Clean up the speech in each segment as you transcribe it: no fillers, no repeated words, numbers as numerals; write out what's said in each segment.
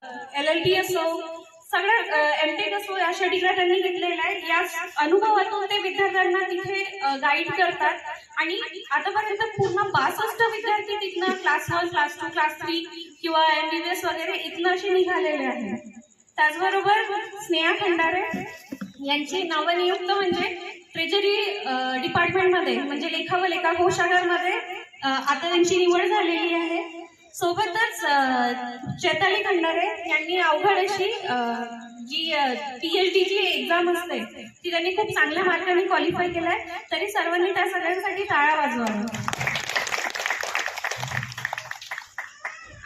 LLT असो, सगळ्या MTech असो, अशा डिग्र्या त्यांनी घेतलेल्या आहेत. या अनुभवातून ते विद्यार्थ्यांना तिथे गाईड करतात आणि आतापर्यंत पूर्ण 62 विद्यार्थी तिथनं क्लास 1, क्लास 2, क्लास 3 किंवा MBBS वगैरे इथनं असे निघालेले आहेत. त्याचबरोबर स्नेहा खंडारे यांची नावनियुक्त म्हणजे ट्रेजरी डिपार्टमेंटमध्ये म्हणजे लेखा व लेखा कोषागारमध्ये आता त्यांची निवड झालेली आहे. सोबतच चैताली खंडारे यांनी अवघड अशी जी PhD ची एक्झाम असते ती त्यांनी खूप चांगल्या मार्काने क्वालिफाय केलाय. तरी सर्वांनी त्या सगळ्यांसाठी टाळ्या वाजवाव्या.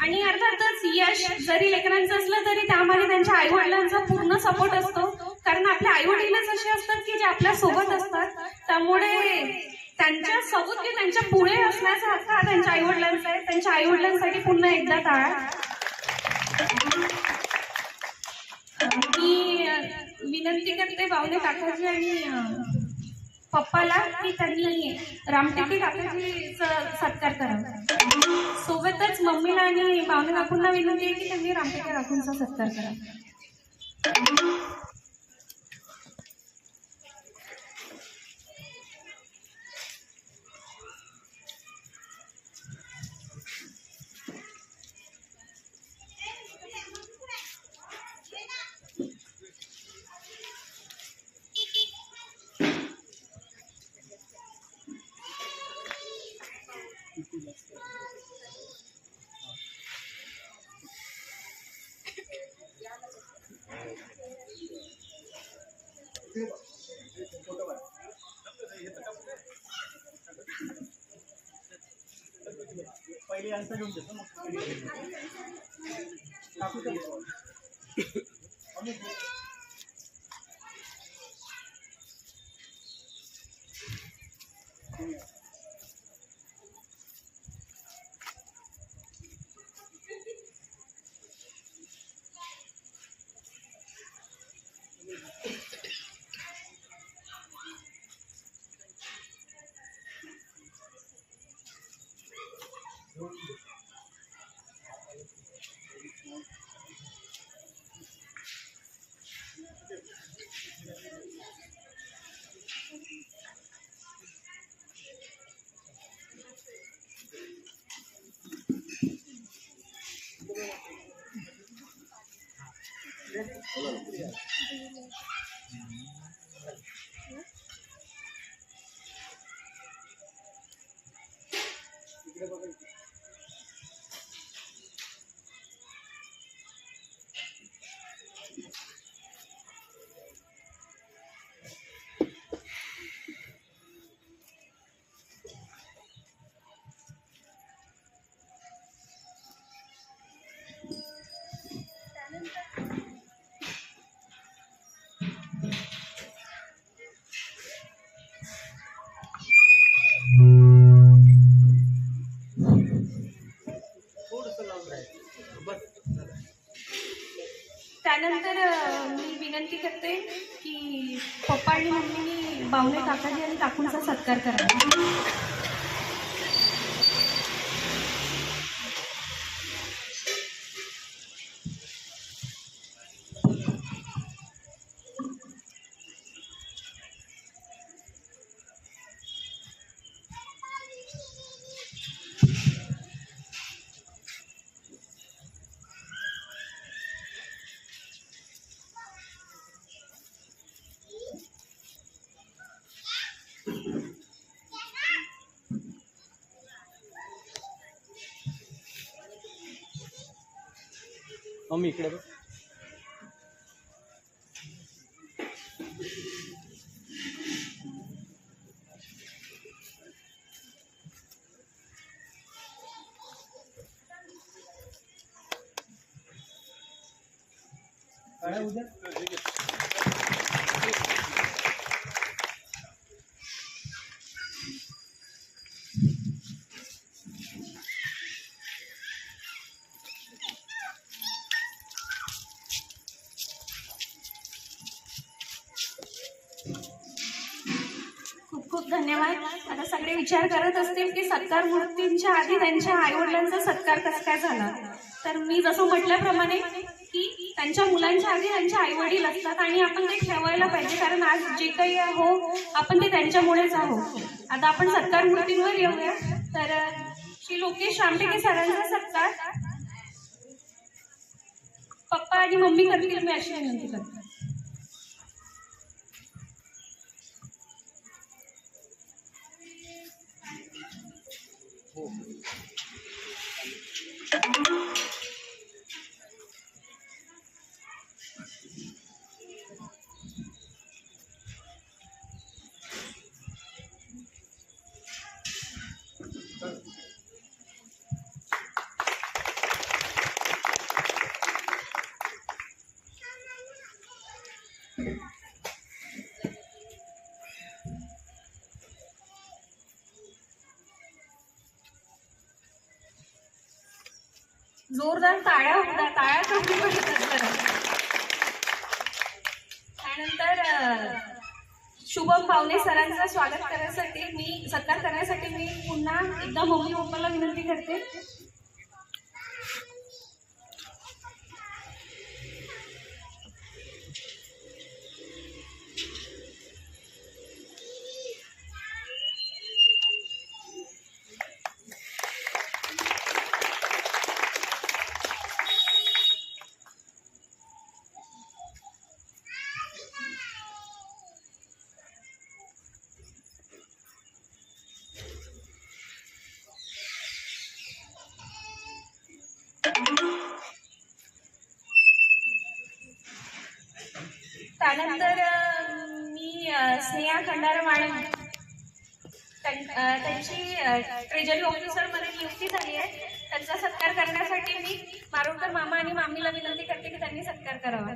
आणि अर्थातच यश जरी लेकरांचं असलं तरी त्यामागे त्यांच्या आईवडिलांचा पूर्ण सपोर्ट असतो. कारण आपल्या आईवडीलच असे असतात की जे आपल्या सोबत असतात. त्यामुळे त्यांच्या सोबत की त्यांच्या पुढे असण्याचा हक्क हा त्यांच्या आईवडिलांचा आहे. त्यांच्या आईवडिलांसाठी पुन्हा एकदा टाळा. मी विनंती करते बावले काकाजी आणि पप्पाला की त्यांनी रामटेके काकाजीचा सत्कार करावा. सोबतच मम्मीला आणि बावले काकूंना विनंती आहे की त्यांनी रामटेके काकूंचा सत्कार करावा. पहिले आन्सर घेऊन देतो त्यानंतर मी विनंती करते की पप्पा आणि मम्मीनी बावले काकाजी आणि काकूंचा सत्कार करावा. मम्मी इकडे बघ. काय उद्या खूप खूप धन्यवाद. आता सगळे विचार करत असतील की सत्कार मूर्तींच्या आधी त्यांच्या आईवडिलांचा सत्कार कसा काय झाला. तर मी जसं म्हटल्याप्रमाणे त्यांच्या मुलांच्या आधी त्यांचे आई वडील असतात आणि आपण ते ठेवायला पाहिजे, कारण आज जे काही आहो आपण ते त्यांच्यामुळेच आहो. आता आपण सत्कार मूर्तींवर येऊया. तर श्री लोकेश रामटेके सरांचा सत्कार पप्पा आणि मम्मी करतील, मी अशी विनंती करते. जोरदार टाळ्या होत्या, टाळ्या कशी पडतात जरा. त्यानंतर शुभम पावणे सरांचं स्वागत करण्यासाठी सत्कार करण्यासाठी मी पुन्हा एकदा मम्मी पप्पाला विनंती करते. त्यानंतर मी स्नेहा खंडारा मॅडम त्यांची ट्रेजरी ऑफिसर मध्ये नियुक्ती झाली आहे. त्यांचा सत्कार करण्यासाठी मी मारोडकर मामा आणि मामीला विनंती करते की त्यांनी सत्कार करावा.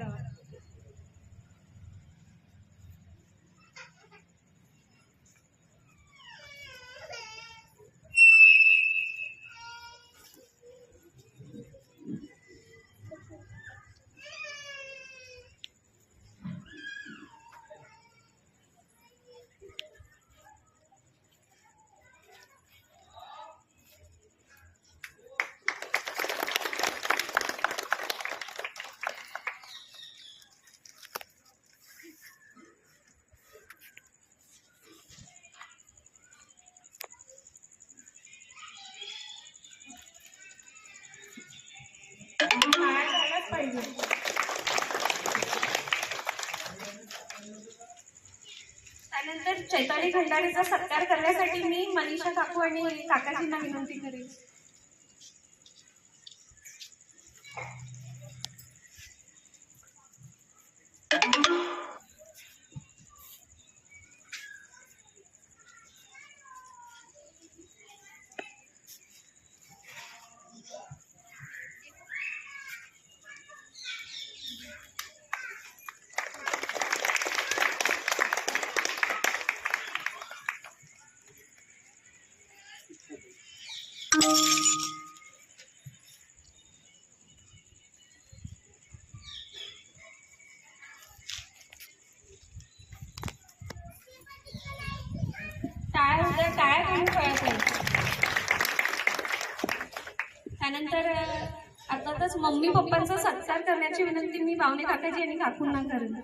त्यानंतर चैताली खंडारेचा सत्कार करण्यासाठी मी मनीषा काकू आणि काकाजींना विनंती करेन. टाळ्या करून कळत आहे. त्यानंतर अर्थातच मम्मी पप्पांचा सत्कार करण्याची विनंती मी पावणे काकाजी आणि काकूंना करेन.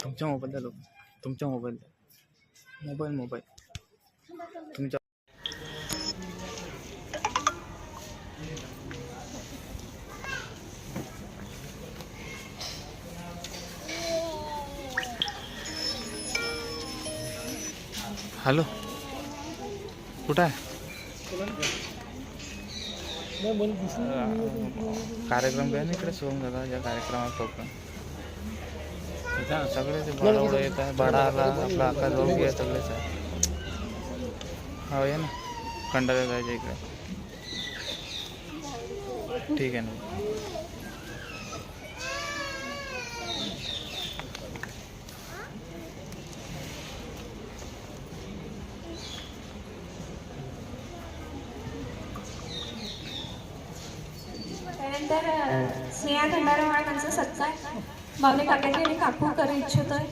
तुमच्या मोबाईल तुमच्या मोबाईल तुमच्या हॅलो कुठं आहे? कार्यक्रम काय ना इकडे सोहम दादा या कार्यक्रमात प्रोग्राम सगळे ते भाडा येत आहे, भाडा आला आपला आकाश भाऊ आहे, सगळेच आहे. हो ये ना, खंडाला जायचं इकडे. ठीक आहे ना. त्यानंतर स्नेहा खंडारा मॅडमांचा सत्कार बावले काकाजी आणि काकू करू इच्छितोय.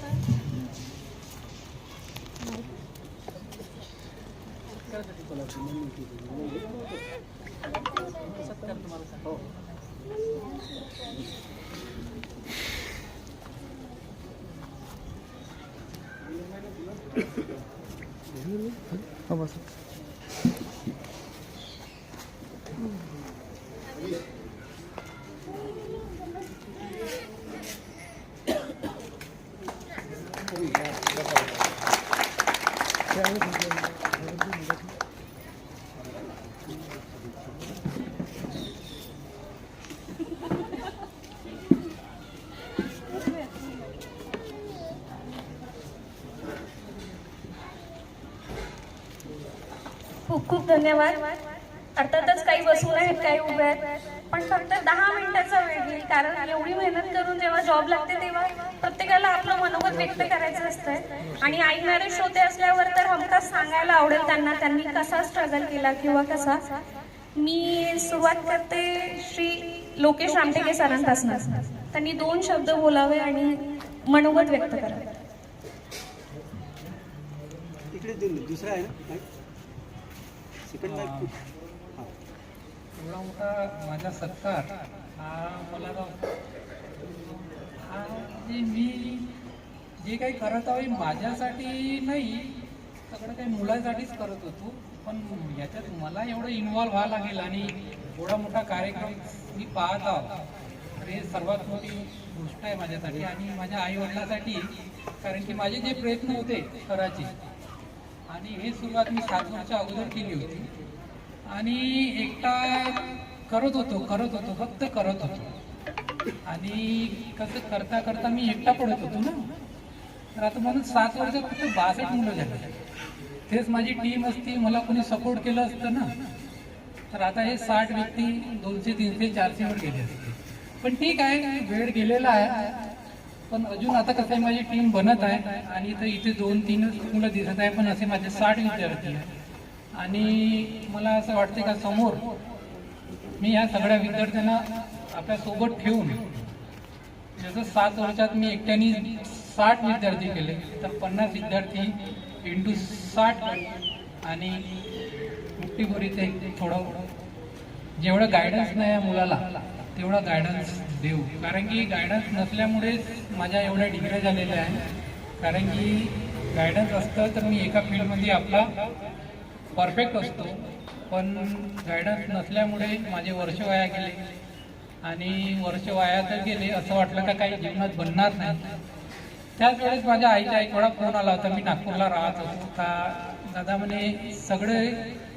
हो बस. खूप खूप धन्यवाद. अर्थातच काही बसून आहेत, काही उभे आहेत, पण फक्त 10 मिनिटाचा वेळ घेईल, कारण एवढी मेहनत करून जेव्हा जॉब लागते तेव्हा प्रत्येकाला आपलं मनोगत व्यक्त करायचं असतं. आणि ऐकणारे श्रोते असल्यावर तर हमखास सांगायला आवडेल त्यांनी कसा स्ट्रगल केला किंवा कसा. मी सुरुवात करते श्री लोकेश रामटेके सरांपासून. त्यांनी 2 शब्द बोलावे आणि मनोगत व्यक्त करावे. दुसरा आहे ना, सेकंड लाईफ. एवढा मोठा माझा सत्कार हा मला हा म्हणजे मी जे काही करत आहे माझ्यासाठी नाही, सगळं काही मुलासाठीच करत होतो. पण याच्यात मला एवढं इन्व्हॉल्व्ह व्हावं लागेल आणि एवढा मोठा कार्यक्रम मी पाहत आहोत, तर हे सर्वात मोठी गोष्ट आहे माझ्यासाठी आणि माझ्या आईवडिलांसाठी. कारण की माझे जे प्रयत्न होते करायचे आणि हे सुरुवात मी 7 वर्षाच्या अगोदर केली होती आणि एकटा करत होतो फक्त करत होतो. आणि कसं करता करता मी एकटा पडत होतो ना, तर आता म्हणून 7 वर्षात फक्त 62 मुलं झाली. तेच माझी टीम असती, मला कोणी सपोर्ट केलं असतं ना, तर आता हे 60 व्यक्ती 200, 300, 400 वर गेले असते. पण ठीक आहे, वेळ गेलेला आहे. पण अजून आता कसं आहे, माझी टीम बनत आहे आणि इथे 2-3 मुलं दिसत आहे, पण असे माझे 60 विद्यार्थी आहे. आणि मला असं वाटते का समोर मी ह्या सगळ्या विद्यार्थ्यांना आपल्या सोबत ठेवून, जसं 7 वर्षात मी एकट्याने 60 विद्यार्थी केले, तर 50 विद्यार्थी इंटू 60 आणि मुठ्ठीभर इथे थोडं जेवढं गायडन्स नाही या मुलाला तेवढा गायडन्स देऊ. कारण की गायडन्स नसल्यामुळेच माझ्या एवढ्या डिग्र्या झालेल्या आहेत. कारण की गायडन्स असतं तर मी एका फील्डमध्ये आपला परफेक्ट असतो, पण गायडन्स नसल्यामुळे माझे वर्ष वाया गेले. आणि वर्ष वाया तर गेले, असं वाटलं का काही जीवनात बनणार नाही. त्याच वेळेस माझ्या आईच्या एक वेळा फोन आला होता, मी नागपूरला राहत होतो, का दादा म्हणे सगळे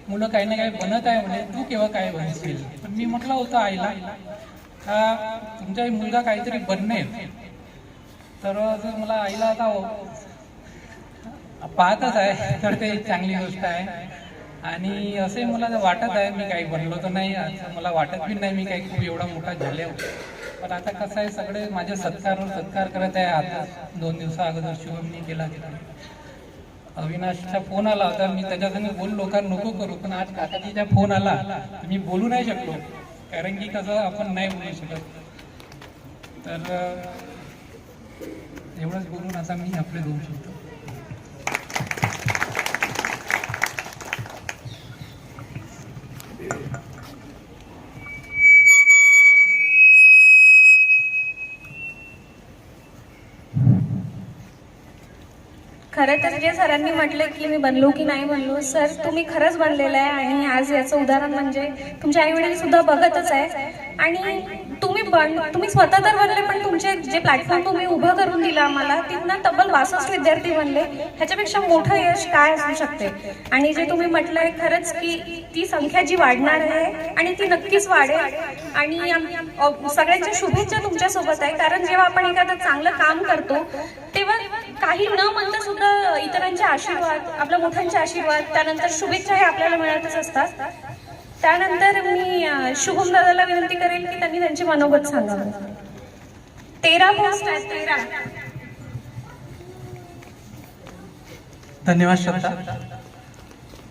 मुलं काही ना काही बनत आहे म्हणे, तू केव्हा काय बनशील. पण मी म्हटलं होतं आईला का तुमचा मुलगा काहीतरी बनेल. तर मला आईला आता पाहतच आहे, तर ते चांगली गोष्ट आहे. आणि असे मला वाटत आहे मी काही बनलो तर नाही, असं मला वाटत बी नाही मी काही खूप एवढा मोठा झाल्यावर. पण आता कसं आहे, सगळे माझ्या सत्कार करत आहे. आता 2 दिवसा अगोदर शुभमनी केला तिकडे अविनाशचा फोन आला होता, मी त्याच्यासंग बोललो का नको करू, पण आज काकाजीचा फोन आला तर मी बोलू नाही शकलो. कारण की कसं आपण नाही बोलू शकत. तर एवढंच बोलून आता मी आपले 2 शब्द. खरं तर जे सरांनी म्हटलं की मी बनलो की नाही बनलो, सर तुम्ही खरंच बनलेलं आहे. आणि आज याचं उदाहरण म्हणजे तुमचे आई वडील सुद्धा बघतच आहे आणि तुम्ही तुम्ही स्वतः तर बनले, पण तुमचे जे प्लॅटफॉर्म तुम्ही उभं करून दिलं आम्हाला, तिथनं तब्बल 62 विद्यार्थी बनले. ह्याच्यापेक्षा मोठं यश काय असू शकते? आणि जे तुम्ही म्हटलंय खरंच की ती संख्या जी वाढणार आहे आणि ती नक्कीच वाढेल. आणि सगळ्यांच्या शुभेच्छा तुमच्या सोबत आहे, कारण जेव्हा आपण एखादं चांगलं काम करतो तेव्हा काही न म्हणता सुद्धा इतरांचे आशीर्वाद, आपल्या मोठ्यांचे आशीर्वाद, त्यानंतर शुभेच्छा हे आपल्याला मिळतच असतात. त्यानंतर मी शुभम दादाला विनंती करेन की त्यांनी त्यांचे मनोगत सांगावं. 13 पोस्ट आहेत, 13. धन्यवाद श्रद्धा.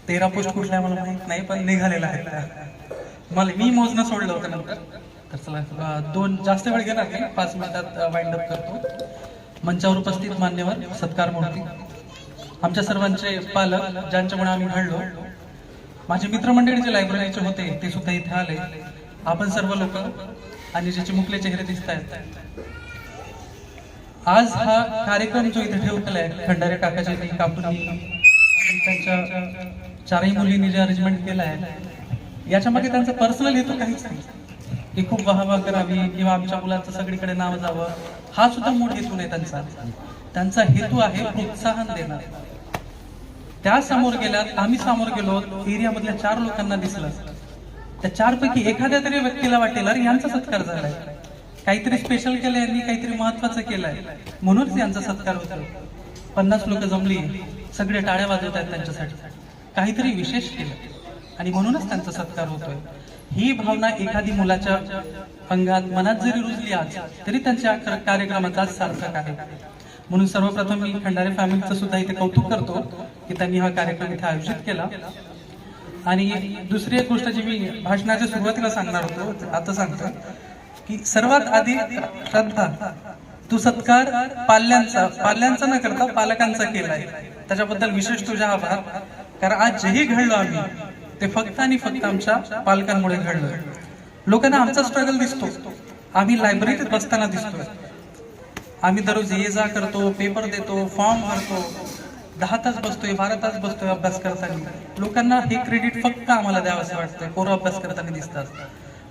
13 पोस्ट कुठल्या मला माहित नाही, पण निघालेला आहे. मी मोजणं सोडलं होतं नंतर. तर चला 2 जास्त वेळ घेणार नाही, 5 मिनिटात वाइंड अप करतो. मंचावर उपस्थित मान्यवर, सत्कार मूर्ती, आमच्या सर्वांचे पालक ज्यांच्यामुळे आम्ही घडलो, माझे मित्रमंडळी जे लायब्ररीचे होते ते सुद्धा इथे आले, आपण सर्व लोक आणि जे चिमुकले चेहरे दिसत आहेत. आज हा कार्यक्रम जो इथे ठेवलेला आहे, खंडारे काकाजी काकूंनी आणि त्यांच्या 4ही मुलींनी जे अरेंजमेंट केलं आहे, याच्यामागे त्यांचा पर्सनल हेतू काहीच नाही की खूप वाहवा करावी किंवा आमच्या मुलांचं सगळीकडे नाव जावं, हा सुद्धा मूळ हेतू नाही त्यांचा. त्यांचा हेतू आहे प्रोत्साहन देणार. त्या समोर गेल्यात, आम्ही समोर गेलो, एरियामधल्या 4 लोकांना दिसलं, त्या 4 पैकी एखाद्या तरी व्यक्तीला वाटेल अरे यांचा सत्कार झालाय, काहीतरी स्पेशल केलंय यांनी, काहीतरी महत्वाचं केलंय, म्हणूनच यांचा सत्कार होतो. 50 लोक जमली, सगळे टाळ्या वाजवत आहेत त्यांच्यासाठी, काहीतरी विशेष केलं आणि म्हणूनच त्यांचा सत्कार होतोय. ही भावना एखादी मुलाच्या अंगात मनात जरी रुजली आज, तरी त्यांच्या कार्यक्रमाचा सार्थक आहे. म्हणून सर्वप्रथम मी खंडारे फॅमिलीचं सुद्धा इथे कौतुक करतो की त्यांनी हा कार्यक्रम इथे आयोजित केला. आणि दुसरी एक गोष्ट जी मी भाषणाच्या सुरुवातीला सांगणार होतो, आता सांगतो की सर्वात आधी श्रद्धा, तू सत्कार पाल्यांचा न करता पालकांचा केलाय, त्याच्याबद्दल विशेष तुझा आभार. कारण आज जेही घडलो आम्ही ते फक्त आणि फक्त आमच्या पालकांमुळे घडलं. लोकांना आमचा स्ट्रगल दिसतो, आम्ही लायब्ररीत बसताना दिसतोय, आम्ही दररोज ये जा करतो, पेपर देतो, फॉर्म भरतो, 10 तास बसतोय, 12 तास बसतोय अभ्यास करताना. लोकांना हे क्रेडिट फक्त आम्हाला द्यावं असं वाटतंय, पोरं अभ्यास करताना दिसतात,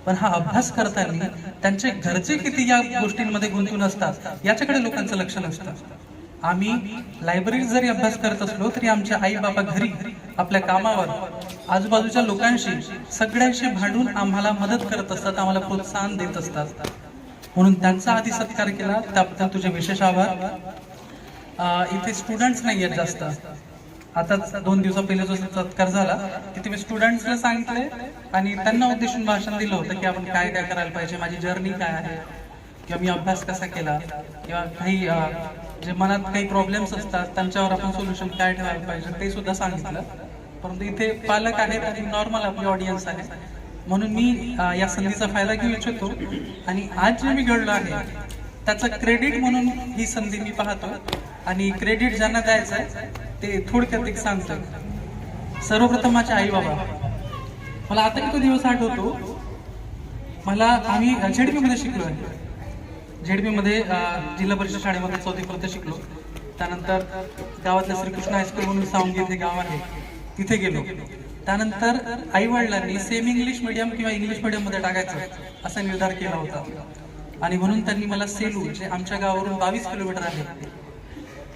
पण हा अभ्यास करताना त्यांचे घरचे किती या गोष्टींमध्ये गुंतून असतात याच्याकडे लोकांचं लक्ष नसतं. आम्ही लायब्ररीत जरी अभ्यास करत असलो तरी आमच्या आई बाबा घरी आपल्या कामावर आजूबाजूच्या लोकांशी सगळ्यांशी भांडून आम्हाला मदत करत असतात, आम्हाला प्रोत्साहन देत असतात. म्हणून त्यांचा आधी सत्कार केला, त्याबद्दल तुझे विशेष आभार. इथे स्टुडंट्स नाही आहेत जास्त. आता 2 दिवसा पहिले जो सत्कार झाला तिथे मी स्टुडंट्सला सांगितले आणि त्यांना उद्देशून भाषण दिलं होतं की आपण काय काय करायला पाहिजे, माझी जर्नी काय आहे, किंवा मी अभ्यास कसा केला, किंवा काही जे मनात काही प्रॉब्लेम्स असतात त्यांच्यावर आपण सोल्युशन काय ठेवायला पाहिजे ते सुद्धा सांगितलं. परंतु इथे पालक आहेत आणि नॉर्मल आपली ऑडियन्स आहे, म्हणून मी या संधीचा फायदा घेऊ इच्छितो. आणि आज जे मी घडलो आहे त्याचं क्रेडिट म्हणून ही संधी मी पाहतो आणि क्रेडिट ज्यांना द्यायचं आहे ते थोडक्यात एक सांगतो. सर्वप्रथम माझे आई बाबा. मला आता तो दिवस आठवतो, आम्ही झेडपी मध्ये शिकलो आहे. झेडपी मध्ये जिल्हा परिषद शाळेमध्ये 4थी पर्यंत शिकलो. त्यानंतर गावातल्या श्रीकृष्ण हायस्कूल म्हणून सावंगी इथे गाव आहे, तिथे गेलो. त्यानंतर आई वडिलांनी सेमी इंग्लिश मीडियम किंवा इंग्लिश मीडियम मध्ये टाकायचं असा निर्धार केला होता आणि म्हणून त्यांनी मला सेलू, जे आमच्या गावावरून 22 किलोमीटर आहे,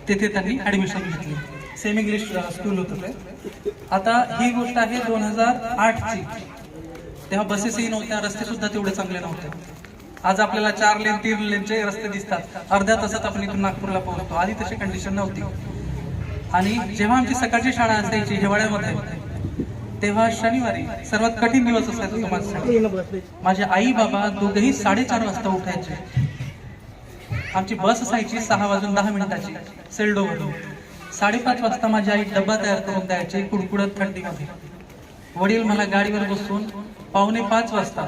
तेथे त्यांनी ऍडमिशन घेतली. सेमी इंग्लिश स्कूल होतं ते. आता ही गोष्ट आहे 2008 ची. तेव्हा बसेसही नव्हत्या, रस्ते सुद्धा तेवढे चांगले नव्हते. आज आपल्याला 4 लेन 3 लेनचे रस्ते दिसतात, अर्ध्या तासात आपण इथून नागपूरला पोहोचतो. आधी तशी कंडिशन नव्हती. आणि जेव्हा आमची सकाळची शाळा असायची हिवाळ्यामध्ये, तेव्हा शनिवारी सर्वात कठीण दिवस असायचा माझ्यासाठी. माझे आई बाबा दोघेही 4:30 वाजता उठायचे. आमची बस असायची 6:10 सेल्डोवरून. 5:30 वाजता माझी आई डब्बा तयार करून द्यायची कुडकुडत थंडीमध्ये. वडील मला गाडीवर बसून 4:45 वाजता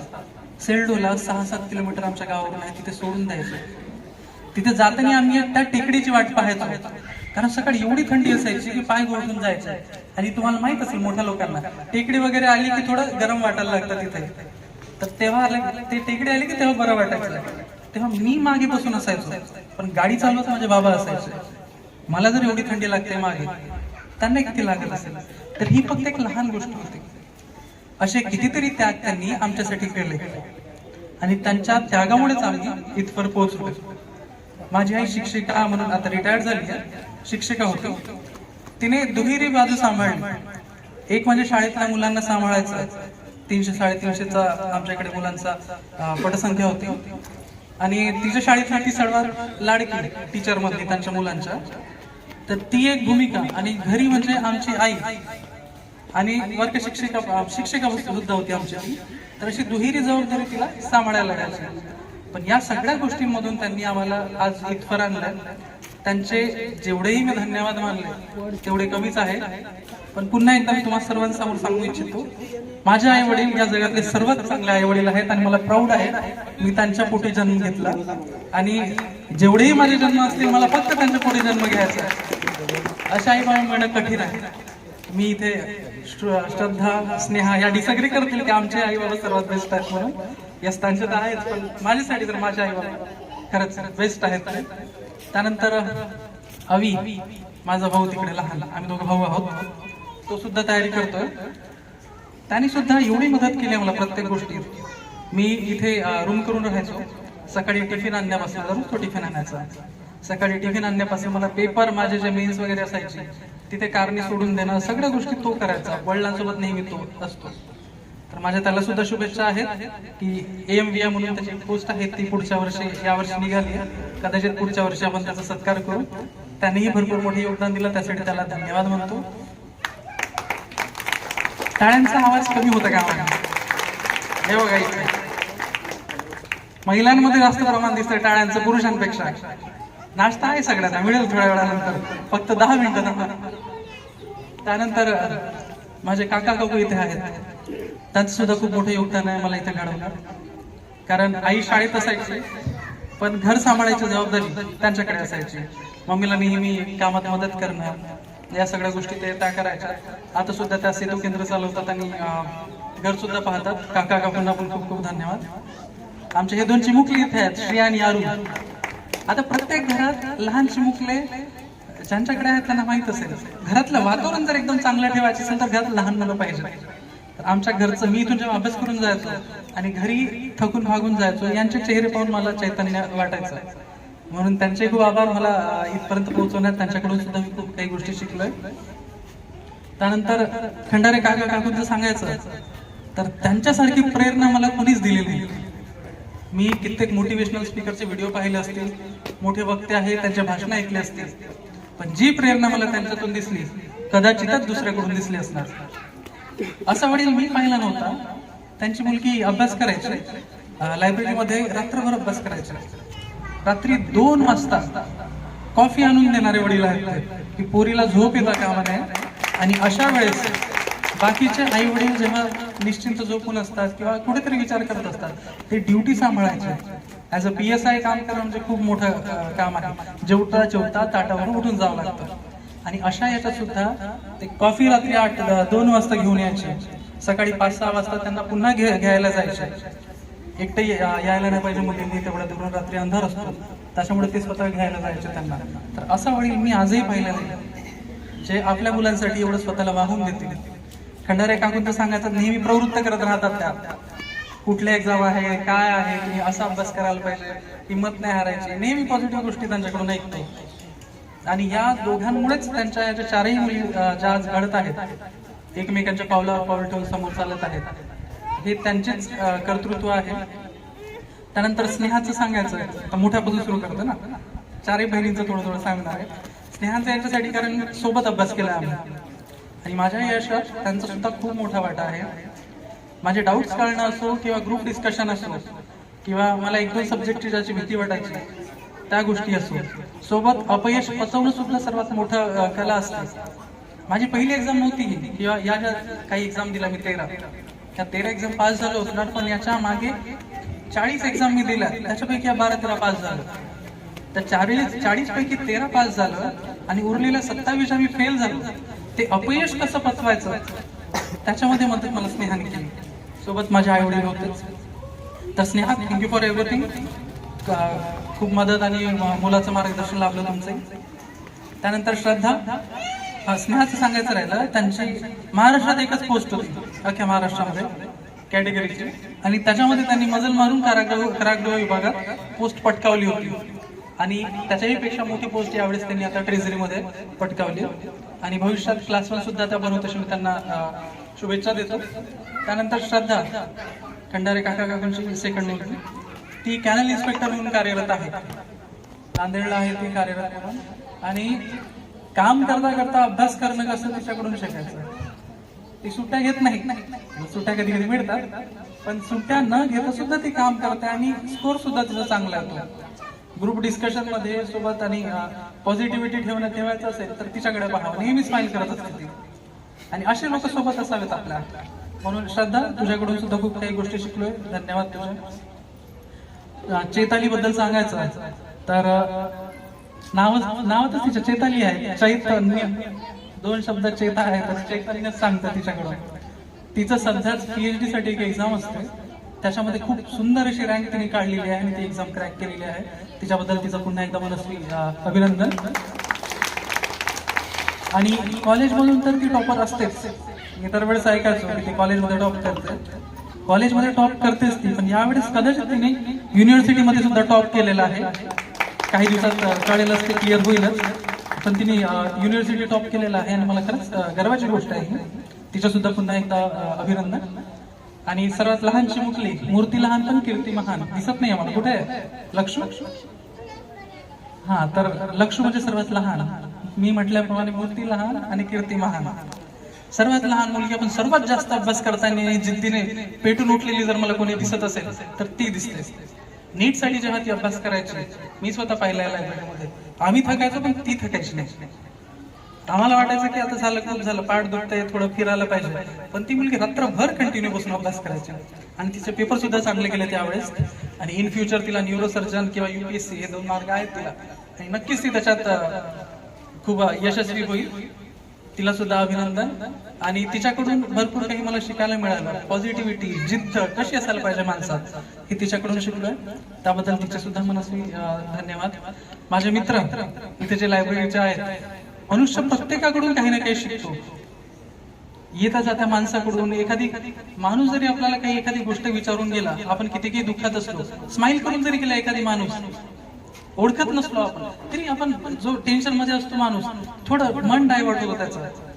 सेल्डोला 6-7 किलोमीटर आमच्या गावावरून आहे तिथे सोडून द्यायचे. तिथे जाताना आम्ही त्या टेकडीची वाट पाहायचो, कारण सकाळी एवढी थंडी असायची की पाय गोळून जायचे. आणि तुम्हाला माहित असेल मोठ्या लोकांना टेकडी वगैरे आली की थोडं गरम वाटायला लागतं तिथे. तर तेव्हा ते टेकडी आली की तेव्हा बरं वाटायचं. तेव्हा मी मागे बसून असायचो, पण गाडी चालवत माझे बाबा असायचे. मला जर एवढी थंडी लागते मागे, त्यांना किती लागत असेल. तर ही फक्त एक लहान गोष्ट होती. असे कितीतरी त्याग त्यांनी आमच्यासाठी केले आणि त्यांच्या त्यागामुळेच आम्ही इथवर पोहोचलो. माझी आई शिक्षिका म्हणून आता रिटायर्ड झाली आहे, शिक्षिका होती. तिने दुहेरी बाजू सांभाळली. एक म्हणजे शाळेतल्या मुलांना सांभाळायचं, 300-350चा आमच्याकडे मुलांचा पटसंख्या होती, आणि तिच्या शाळेतली ती सर्वात लाडकी टीचर मधली त्यांच्या मुलांच्या. तर ती एक भूमिका, आणि घरी म्हणजे आमची आई आणि वर्ग शिक्षिका सुद्धा होती आमची ती. तर अशी दुहेरी जबाबदारी तिला सांभाळायला लागायची. पण या सगळ्या गोष्टींमधून त्यांनी आम्हाला आज इथवर आणलं. त्यांचे जेवढेही मी धन्यवाद मानले तेवढे कमीच आहे. पण पुन्हा एकदा मी तुम्हाला सर्वांसमोर सांगू इच्छितो, माझे आई वडील या जगातले सर्वात चांगले आई वडील आहेत, आणि मला प्राऊड आहे मी त्यांच्या पोटी जन्म घेतला. आणि जेवढेही माझे जन्म असतील मला फक्त त्यांच्या पोटी जन्म घ्यायचा आहे. अशा आई बाबा मिळणं कठीण आहे. मी इथे श्रद्धा, स्नेहा या डिसअग्री करतील की आमचे आई बाबा सर्वात बेस्ट आहेत म्हणून. यस, त्यांचे तर आहेच, पण माझ्यासाठी तर माझे आई बाबा खरंच बेस्ट आहेत. त्यानंतर अवी, माझा भाऊ तिकडे लहान, आम्ही दोघं भाऊ आहोत, तो सुद्धा तयारी करतोय. त्याने सुद्धा एवढी मदत केली मला प्रत्येक गोष्टीत. मी इथे रूम करून राहायचो. सकाळी टिफिन आणण्यापासून, दररोज तो टिफिन आणायचा. सकाळी टिफिन आणण्यापासून मला पेपर, माझे जे मेन्स वगैरे असायचे तिथे कारणे सोडून देणं, सगळ्या गोष्टी तो करायचा. वडिलांसोबत नेहमी तो असतो. तर माझ्या त्याला सुद्धा शुभेच्छा आहेत की AMVM म्हणून त्याची पोस्ट आहे ती पुढच्या वर्षी, यावर्षी निघाली. कदाचित पुढच्या वर्षी आपण त्याचा सत्कार करू. त्यानेही भरपूर मोठे योगदान दिलं, त्यासाठी त्याला धन्यवाद म्हणतो. टाळ्यांचा आवाज कमी होता का आम्हाला? हे बघा, इथे महिलांमध्ये जास्त प्रमाण दिसतंय टाळ्यांचं पुरुषांपेक्षा. नाश्ता आहे सगळ्यांना, मिळेल थोड्या वेळानंतर, फक्त 10 मिनिटं थांबा. त्यानंतर माझे काका काकू इथे आहेत, त्यांचं सुद्धा खूप मोठं योगदान आहे मला इथे घडवलं. कारण आई शाळेत असायची, पण घर सांभाळायची जबाबदारी त्यांच्याकडे असायची. मम्मीला नेहमी कामात मदत करणं, या सगळ्या गोष्टी ते त्या करायच्या. आता सुद्धा त्या सेतू केंद्र चालवतात आणि घर सुद्धा पाहतात. काका काकूंना पण खूप खूप धन्यवाद. आमचे हे 2 चिमुकले इथे आहेत, श्री आणि आरू. आता प्रत्येक घरात लहान चिमुकले ज्यांच्याकडे आहेत त्यांना माहित असेल, घरातलं वातावरण जर एकदम चांगलं ठेवायचं असेल तर घरात लहान मुलं पाहिजे. तर आमच्या घरचं, मी इथून जेव्हा अभ्यास करून जायचो आणि घरी थकून भागून जायचो, यांचे चेहरे पाहून मला चैतन्य वाटायचं. म्हणून त्यांचे खूप आभार मला इथपर्यंत पोहोचवण्यात. त्यांच्याकडून सुद्धा मी खूप काही गोष्टी शिकलोय. त्यानंतर खंडारे काका काकूंचं सांगायचं तर त्यांच्यासारखी प्रेरणा मला कोणीच दिलेली नाही. मी कित्येक मोटिवेशनल स्पीकरचे व्हिडिओ पाहिले असतील, मोठे वक्ते आहेत त्यांचे भाषण ऐकले असतील, पण जी प्रेरणा मला त्यांच्यातून दिसली कदाचितच दुसऱ्याकडून दिसली असणार. असा वडील मी पाहिला नव्हता. त्यांची मुलगी अभ्यास करायची, लायब्ररीमध्ये रात्रभर अभ्यास करायचे. रात्री 2 वाजता कॉफी आणून देणारे वडील आहेत की पोरीला झोप येता कामा नये. आणि अशा वेळेस बाकीचे आई वडील जेव्हा निश्चिंत झोपून असतात किंवा कुठेतरी विचार करत असतात, ते ड्युटी सांभाळायचे. ॲज अ PSI काम करणं म्हणजे खूप मोठं काम आहे. जेवता जेवता ताटावरून उठून जावं लागतं. आणि अशा याच्यात सुद्धा ते कॉफी रात्री 2 वाजता घेऊन यायचे. सकाळी 5-6 वाजता त्यांना पुन्हा घ्यायला जायचे. एकटे यायला नाही पाहिजे मुलींनी, तेवढ्या दुरून रात्री अंधार असतो, त्याच्यामुळे ते स्वतः घ्यायला जायचे त्यांना. तर असा वडील मी आजही पाहिला नाही, जे आपल्या मुलांसाठी एवढं स्वतःला वाहून देतील. खंडारे काकूंचं सांगायचं, नेहमी प्रवृत्त करत राहतात त्या. कुठल्या एक्झाम आहे, काय आहे, तुम्ही असा अभ्यास करायला पाहिजे, हिंमत नाही हारायची, नेहमी पॉझिटिव्ह गोष्टी त्यांच्याकडून ऐकतो. आणि या दोघांमुळेच त्यांच्या याच्या 4ही मुली ज्या आज घडत आहेत, एकमेकांच्या पावलावर पाऊल ठेवून समोर चालत आहेत, हे त्यांचेच कर्तृत्व आहे. त्यानंतर स्नेहाचं सांगायचं, तर मोठ्यापासून सुरू करतो ना, 4ही बहिणींचं थोडं थोडं सांगणार आहे. स्नेहाचं याच्यासाठी कारण सोबत अभ्यास केला आम्ही, आणि माझ्या यशात त्यांचा सुद्धा खूप मोठा वाटा आहे. माझे डाऊट्स काढणं असो किंवा ग्रुप डिस्कशन असो, किंवा मला 1-2 सब्जेक्टची ज्याची भीती वाटायची त्या गोष्टी असो, सोबत अपयश पचवणं सुद्धा सर्वात मोठं कला असते. माझी पहिली एक्झाम नव्हती किंवा या ज्या काही एक्झाम दिल्या मी 13, त्या 13 एक्झाम पास झालो असणार, पण याच्या मागे 40 एक्झाम मी दिल्या, त्याच्यापैकी 12-13 पास झालो. तर 40 पैकी 13 पास झालं आणि उरलेल्या 27 आम्ही फेल झालो. ते अपयश कसं पचवायचं त्याच्यामध्ये मदत मला स्नेहाने केली. सोबत माझे आई वडील होतेच. तर स्नेहा, थँक्यू फॉर एव्हरीथिंग. खूप मदत आणि मुलाचं मार्गदर्शन लाभलं तुमचं. त्यानंतर श्रद्धा, स्नेहाचं सांगायचं राहिलं, त्यांची महाराष्ट्रात एकच पोस्ट होती अख्ख्या महाराष्ट्रामध्ये, कॅटेगरीची, आणि त्याच्यामध्ये त्यांनी मजल मारून कारागृह विभागात पोस्ट पटकावली होती. आणि त्याच्याही पेक्षा मोठी पोस्ट यावेळेस त्यांनी आता ट्रेझरीमध्ये पटकावली. आणि भविष्यात क्लास 1 सुद्धा त्या बनवत अशी मी त्यांना शुभेच्छा देतो. त्यानंतर श्रद्धा खंडारे काकांची सेकंड मुलगी, ती कॅनल इन्स्पेक्टर म्हणून कार्यरत आहे, नांदेडला आहे ती कार्यरत म्हणून. आणि काम करता करता अभ्यास करणं कसं तिच्याकडून शिकायचं. ती सुट्ट्या घेत नाही, सुट्ट्या कधी कधी मिळतात, पण सुट्ट्या न घेता सुद्धा ती काम करते आणि स्कोर सुद्धा तिचा चांगला येतो. ग्रुप डिस्कशन मध्ये सोबत आणि पॉझिटिव्हिटी ठेवायचं असेल तर तिच्याकडे पाहावं, नेहमी स्माइल करत असते ती. आणि असे लोक सोबत असावेत आपल्या. म्हणून श्रद्धा, तुझ्याकडून सुद्धा खूप काही गोष्टी शिकलोय. धन्यवाद तुझ्या. चैताली बद्दल सांगायचं तर नावातच तिच्या चैताली आहे. चैतन्य 2 शब्द चेता आहे, तर चैतन्यच सांगतं तिच्याकडून. तिचं सध्याच PhD साठी एक एक्झाम असते, त्याच्यामध्ये खूप सुंदर अशी रँक तिने काढलेली आहे आणि ती एक्झाम क्रॅक केलेली आहे. तिच्याबद्दल तिचं पुन्हा एकदा मनस्वी अभिनंदन. आणि कॉलेजमधून तर ती टॉपर असतेच. मी दरवेळेस ऐकायचो की ती कॉलेजमध्ये टॉप करते, कॉलेजमध्ये टॉप करतेच ती, पण यावेळेस कदाचित तिने युनिव्हर्सिटीमध्ये सुद्धा टॉप केलेला आहे. काही दिवसात कळेलच, ते क्लिअर होईलच, पण तिने युनिव्हर्सिटी टॉप केलेला आहे आणि मला खरंच गर्वाची गोष्ट आहे. तिचं सुद्धा पुन्हा एकदा अभिनंदन. आणि सर्वात लहान चिमुकली, मूर्ती लहान पण कीर्ती महान. दिसत नाही आम्हाला, कुठे आहे लक्षू? हा, तर लक्षू म्हणजे सर्वात लहान. मी म्हटल्याप्रमाणे मूर्ती लहान आणि कीर्ती महान. सर्वात लहान मुलगी, पण सर्वात जास्त अभ्यास करताना जिद्दीने पेटून उठलेली जर मला कोणी दिसत असेल तर ती दिसते. नीट साठी जेव्हा ती अभ्यास करायची, मी स्वतः पाहिला लायब्ररीमध्ये, आम्ही थकायचो पण ती थकायची नाही. आम्हाला वाटायचं की आता झालं, खूप झालं, पाठ दुखतंय, थोडं फिरायला पाहिजे, पण ती मुलगी रात्रभर कंटिन्यू बसून अभ्यास करायची. आणि तिचे पेपर सुद्धा चांगले गेले त्यावेळेस. आणि इन फ्युचर तिला न्यूरोसर्जन किंवा UPSC हे 2 मार्ग आहेत तिला, आणि नक्कीच ती त्याच्यात खूप यशस्वी होईल. तिला सुद्धा अभिनंदन. आणि तिच्याकडून भरपूर काही मला शिकायला मिळालं. पॉझिटिव्हिटी, जिद्द कशी असायला पाहिजे माणसात, हे तिच्याकडून शिकलोय. त्याबद्दल तिचे सुद्धा मनस्वी धन्यवाद. माझे मित्र इथे जे लायब्ररीचे आहेत, मनुष्य प्रत्येकाकडून काही ना काही शिकतो. येता जात्या माणसाकडून एखादी माणूस जरी आपल्याला काही एखादी गोष्ट विचारून गेला, आपण कितीही दुःखात असलो, स्माइल करून जरी गेला एखादी माणूस, ओळखत नसलो आपण तरी, आपण जो टेन्शन मध्ये असतो माणूस, थोडं मन डायव्हर्ट होतं त्याचं.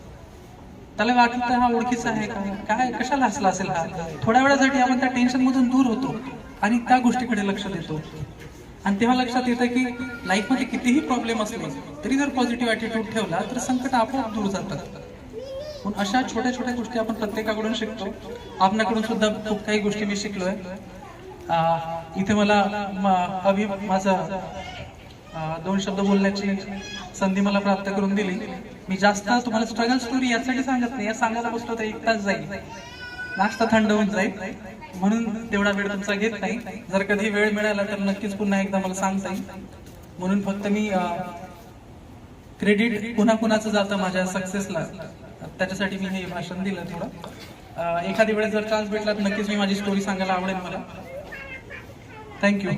त्याला वाटतं हा ओळखीचा आहे का, काय कशाला हसला असेल हा. थोड्या वेळासाठी आपण त्या टेन्शन मधून दूर होतो आणि त्या गोष्टीकडे लक्ष देतो. आणि तेव्हा लक्षात येतं की लाईफमध्ये कितीही प्रॉब्लेम असले तरी जर पॉझिटिव्ह ॲटिट्यूड ठेवला तर संकट आपोआप दूर जातात. म्हणून अशा छोट्या छोट्या गोष्टी आपण प्रत्येकाकडून शिकतो. आपल्याकडून सुद्धा खूप काही गोष्टी मी शिकलोय. इथे मला माझं 2 शब्द बोलण्याची संधी मला प्राप्त करून दिली. मी जास्त तुम्हाला स्ट्रगल स्टोरी यासाठी सांगत नाही, या सांगायला बसलो तर 1 तास जाईल, नाश्ता थंड होऊन जाईल, म्हणून तेवढा वेळ तुमचा घेत नाही. जर कधी वेळ मिळाला तर नक्कीच पुन्हा एकदा मला सांगता येईल. म्हणून फक्त मी क्रेडिट पुन्हा कुणाचं जातं माझ्या सक्सेसला, त्याच्यासाठी मी हे भाषण दिलं. थोडं एखादी वेळेस जर चान्स भेटला तर नक्कीच मी माझी स्टोरी सांगायला आवडेल मला. थँक्यू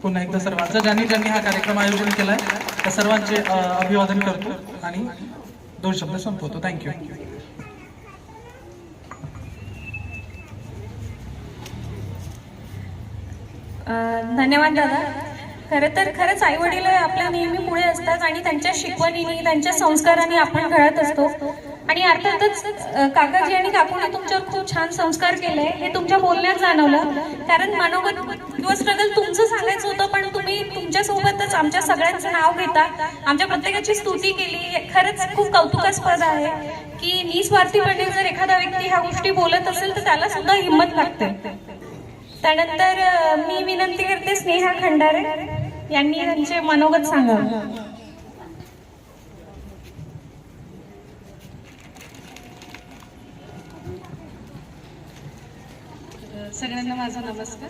पुन्हा एकदा सर्वांचं. ज्यांनी हा कार्यक्रम आयोजन केलाय त्या सर्वांचे अभिवादन करतो आणि 2 शब्द संपवतो. थँक्यू. धन्यवाद दादा. खरंच आई वडील आपल्या नेहमी पुढे असतात आणि त्यांच्या शिकवणीने, त्यांच्या संस्काराने आपण घडत असतो. आणि अर्थातच काकाजी आणि काकूने तुमच्यावर खूप छान संस्कार केले, हे तुमच्या बोलण्यात जाणवलं. कारण मनोगत किंवा स्ट्रगल तुमचं सांगायचं होतं, पण तुम्ही तुमच्यासोबतच आमच्या सगळ्यांचं नाव घेता, आमच्या प्रत्येकाची स्तुती केली. खरंच खूप कौतुकास्पद आहे की निस्वार्थीपणे जर एखादा व्यक्ती ह्या गोष्टी बोलत असेल तर त्याला सुद्धा हिंमत लागते. त्यानंतर मी विनंती करते स्नेहा खंडारे यांनी त्यांचे मनोगत सांगावं. सगळ्यांना माझा नमस्कार.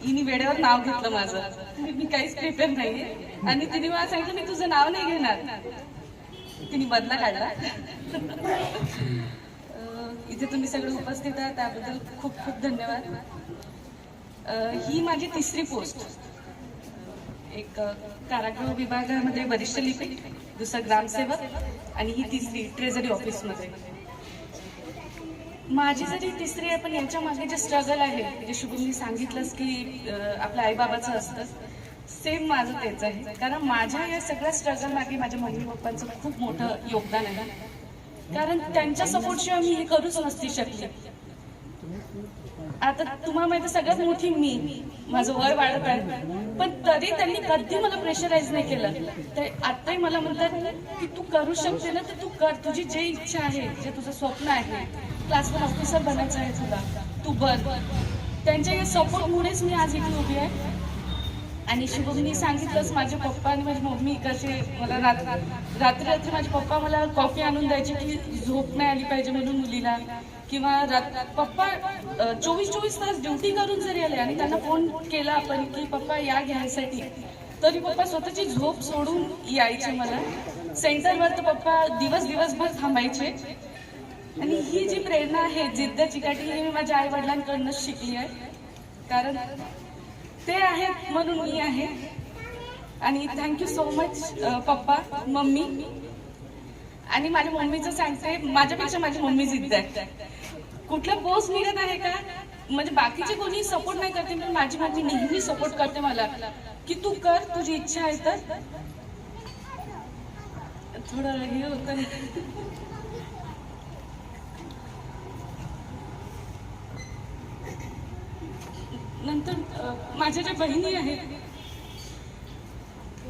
हिने वेळेवर नाव घेतलं माझं, मी काहीच प्रिपेअर नाहीये आणि तिने मला सांगितलं मी तुझं नाव नाही घेणार. तिने बदला काढला. इथे तुम्ही सगळे उपस्थित आहात त्याबद्दल खूप खूप धन्यवाद. ही माझी 3री पोस्ट. एक कारागृह विभागामध्ये वरिष्ठ लिपिक, दुसरं ग्रामसेवक आणि ही 3री ट्रेझरी ऑफिसमध्ये. माझी जरी तिसरी आहे पण यांच्या मागे जे स्ट्रगल आहे जे शुभमनी सांगितलंच की आपल्या आईबाबाचं असतं सेम माझं तेच आहे. कारण माझ्या या सगळ्या स्ट्रगल मागे माझ्या मम्मी पप्पांचं खूप मोठं योगदान आहे. कारण त्यांच्या सपोर्टशिवाय मी हे करूच नसती शकले. आता तुम्हाला माहिती सगळ्यात मोठी मी माझं वय वाढत आहे पण तरी त्यांनी कधी मला प्रेशराईज नाही केलं. तर आताही मला म्हणतात की तू करू शकते ना तर तू कर. तुझी जे इच्छा आहे जे तुझं स्वप्न आहे क्लास 1 ऑफिसर बनायचं आहे तुला तू बन. त्यांच्या या सपोर्टमुळेच मी आज इथे उभी आहे. आणि शुभमनी सांगितलंच माझे पप्पा आणि माझी मम्मी कसे मला रात्री माझे पप्पा मला कॉफी आणून द्यायचे की झोप नाही आली पाहिजे म्हणून मुलीला. किंवा पप्पा 24 तास ड्युटी करून जरी आले आणि त्यांना फोन केला आपण की पप्पा या घ्यायसाठी तरी पप्पा स्वतःची झोप सोडून यायचे. मला सेंटरवर तर पप्पा दिवसभर थांबायचे. आणि ही जी प्रेरणा आहे जिद्द चिकाटी ही मी माझ्या आई वडिलांकडूनच शिकली आहे. कारण ते आहेत म्हणून मी आहे. आणि thank you so much papa mummy. आणि माझ्या मम्मीचं सांगते माझ्यापेक्षा माझी मम्मी जिद्द आहे. कुठला पोस्ट निघत आहे का म्हणजे बाकीचे कोणी सपोर्ट नाही करते पण माझी मम्मी नेहमी सपोर्ट करते मला की तू कर तुझी इच्छा आहे तर. थोडं हे होतं नंतर माझ्या ज्या बहिणी आहेत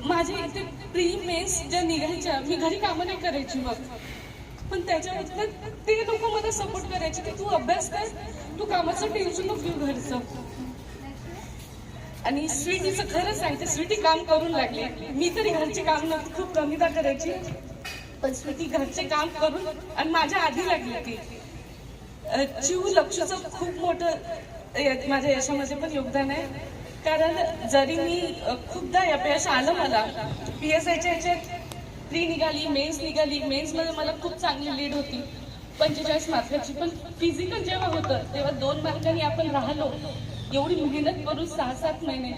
माझ्या इथे प्री मेन्स ज्या निघायच्या मी घरी कामं नाही करायची मग पण त्याच्यावर ते लोक मला सपोर्ट करायचे की तू अभ्यास कर तू कामाचं टेन्शन नको घेऊ घरचं. आणि स्वीटीचं खरंच सांगते स्वीटी काम करून लागली. मी तरी घरचे काम खूप कमीदा करायची पण स्वीटी घरचे काम करून आणि माझ्या आधी लागली ती. चिव लक्षचं खूप मोठं माझ्या यशामध्ये पण योगदान आहे. कारण जरी मी खूपदा अपयश आलं मला PSIच्या ह्याच्यात प्री निघाली मेन्स निघाली. मेन्समध्ये मला खूप चांगली लीड होती 45 मार्काची. पण फिजिकल जेव्हा होतं तेव्हा 2 मार्कांनी आपण राहिलो एवढी मेहनत करून 6-7 महिने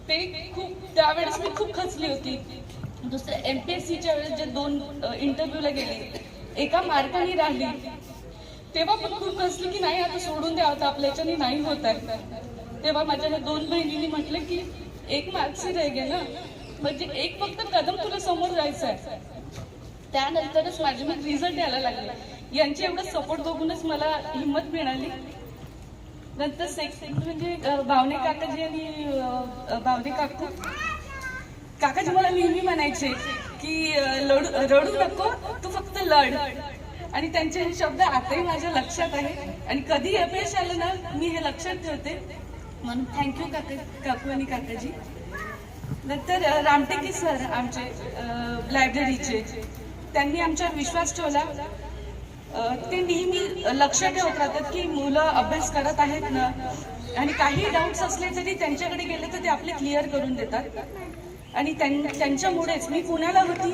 ते खूप त्यावेळेस मी खूप खचली होती. दुसऱ्या MPSCच्या वेळेस जे 2 इंटरव्ह्यूला गेले 1 मार्काने राहिली तेव्हा पण खूप खचली की नाही आता सोडून द्यावं आपल्या याच्याने नाही होत आहे. तेव्हा माझ्या 2 बहिणींनी म्हटलं की 1 मार्क्स रह गे ना म्हणजे एक फक्त कदम तुला समोर जायचं आहे. त्यानंतरच माझे मग रिझल्ट यायला लागले. यांचे एवढं सपोर्ट बघूनच मला हिंमत मिळाली. नंतर सेकंड म्हणजे भावने काकाजी आणि भावने काकाजी मला नेहमी म्हणायचे की रडू नको तू फक्त लढ. आणि त्यांचे हे शब्द आताही माझ्या लक्षात आहे. आणि कधी अपयश आलं ना मी हे लक्षात ठेवते म्हणून थँक्यू काकू आणि काकाजी. नंतर रामटेके सर आमचे लायब्ररीचे त्यांनी आमच्यावर विश्वास ठेवला. ते नेहमी लक्ष ठेवत राहतात की मुलं अभ्यास करत आहेत ना आणि काही डाऊट्स असले तरी त्यांच्याकडे गेले तर ते आपले क्लिअर करून देतात. आणि त्यांच्यामुळेच मी पुण्याला होती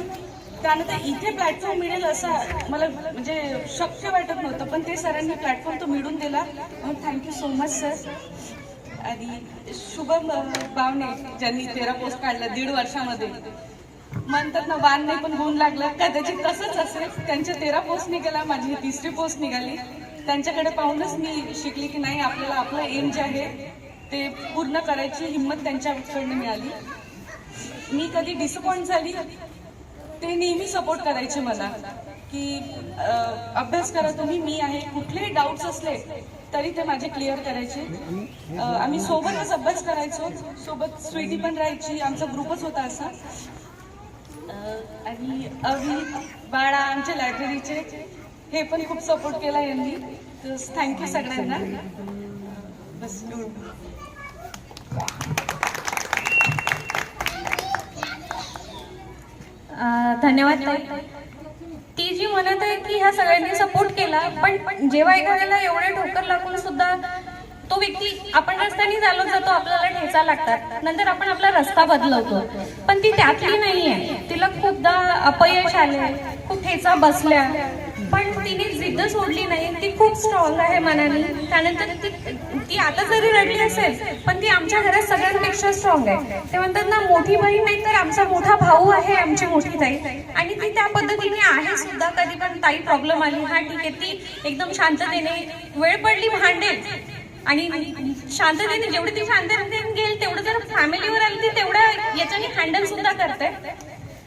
त्यानंतर इथे प्लॅटफॉर्म मिळेल असं मला म्हणजे शक्य वाटत नव्हतं पण ते सरांनी प्लॅटफॉर्म तो मिळून दिला म्हणून थँक्यू सो मच सर. आणि शुभम बावणे ज्यांनी 13 पोस्ट काढल्या 1.5 वर्षामध्ये म्हणतात ना वान नाही पण गुण लागला कदाचित तसंच असेल. त्यांच्या 13 पोस्ट निघाला माझी 3री पोस्ट निघाली. त्यांच्याकडे पाहूनच मी शिकली की नाही आपल्याला आपलं एम जे आहे ते पूर्ण करायची हिंमत त्यांच्याकडनं मिळाली. मी कधी डिसअपॉइंट झाली ते नेहमी सपोर्ट करायचे मला की अभ्यास करा तुम्ही मी आहे. कुठलेही डाऊट्स असले तरी ते माझे क्लिअर करायचे. आम्ही सोबतच अभ्यास करायचो. सोबत स्वीटी पण राहायची. आमचा ग्रुपच होता असा. आणि अवी बाळा आमच्या लायब्ररीचे हे पण खूप सपोर्ट केला यांनी. तर थँक्यू सगळ्यांना. बस धन्यवाद ताई. ती जी म्हणत आहे की ह्या सगळ्यांनी सपोर्ट केला पण जेव्हा एखाद्याला एवढे ठोकर लागून सुद्धा तो व्यक्ती आपण रस्त्याने चालत जातो आपल्याला ठेचा लागतात नंतर आपण आपला रस्ता बदलवतो पण ती त्यातली नाही आहे. तिला खूपदा अपयश आले खूप ठेचा बसल्या पण तिने जिद्द सोडली नाही. ती खूप स्ट्रॉंग आहे मनाने. त्यानंतर ती आता जरी रडली असेल पण ती आमच्या घरात सगळ्यांपेक्षा स्ट्रॉंग आहे. ते म्हणतात ना मोठी बहीण नाही तर आमचा मोठा मोठा भाऊ आहे आमची मोठी ताई, आणि ती त्या पद्धतीने आहे सुद्धा. कधी पण ताई प्रॉब्लेम आली, हा ठीक आहे, ती एकदम शांततेने वेळ पडली भांडेल आणि शांततेने जेवढी ती शांततेने घेईल तेवढं जर फॅमिलीवर आली ती तेवढं याच्याने हँडल सुद्धा करते.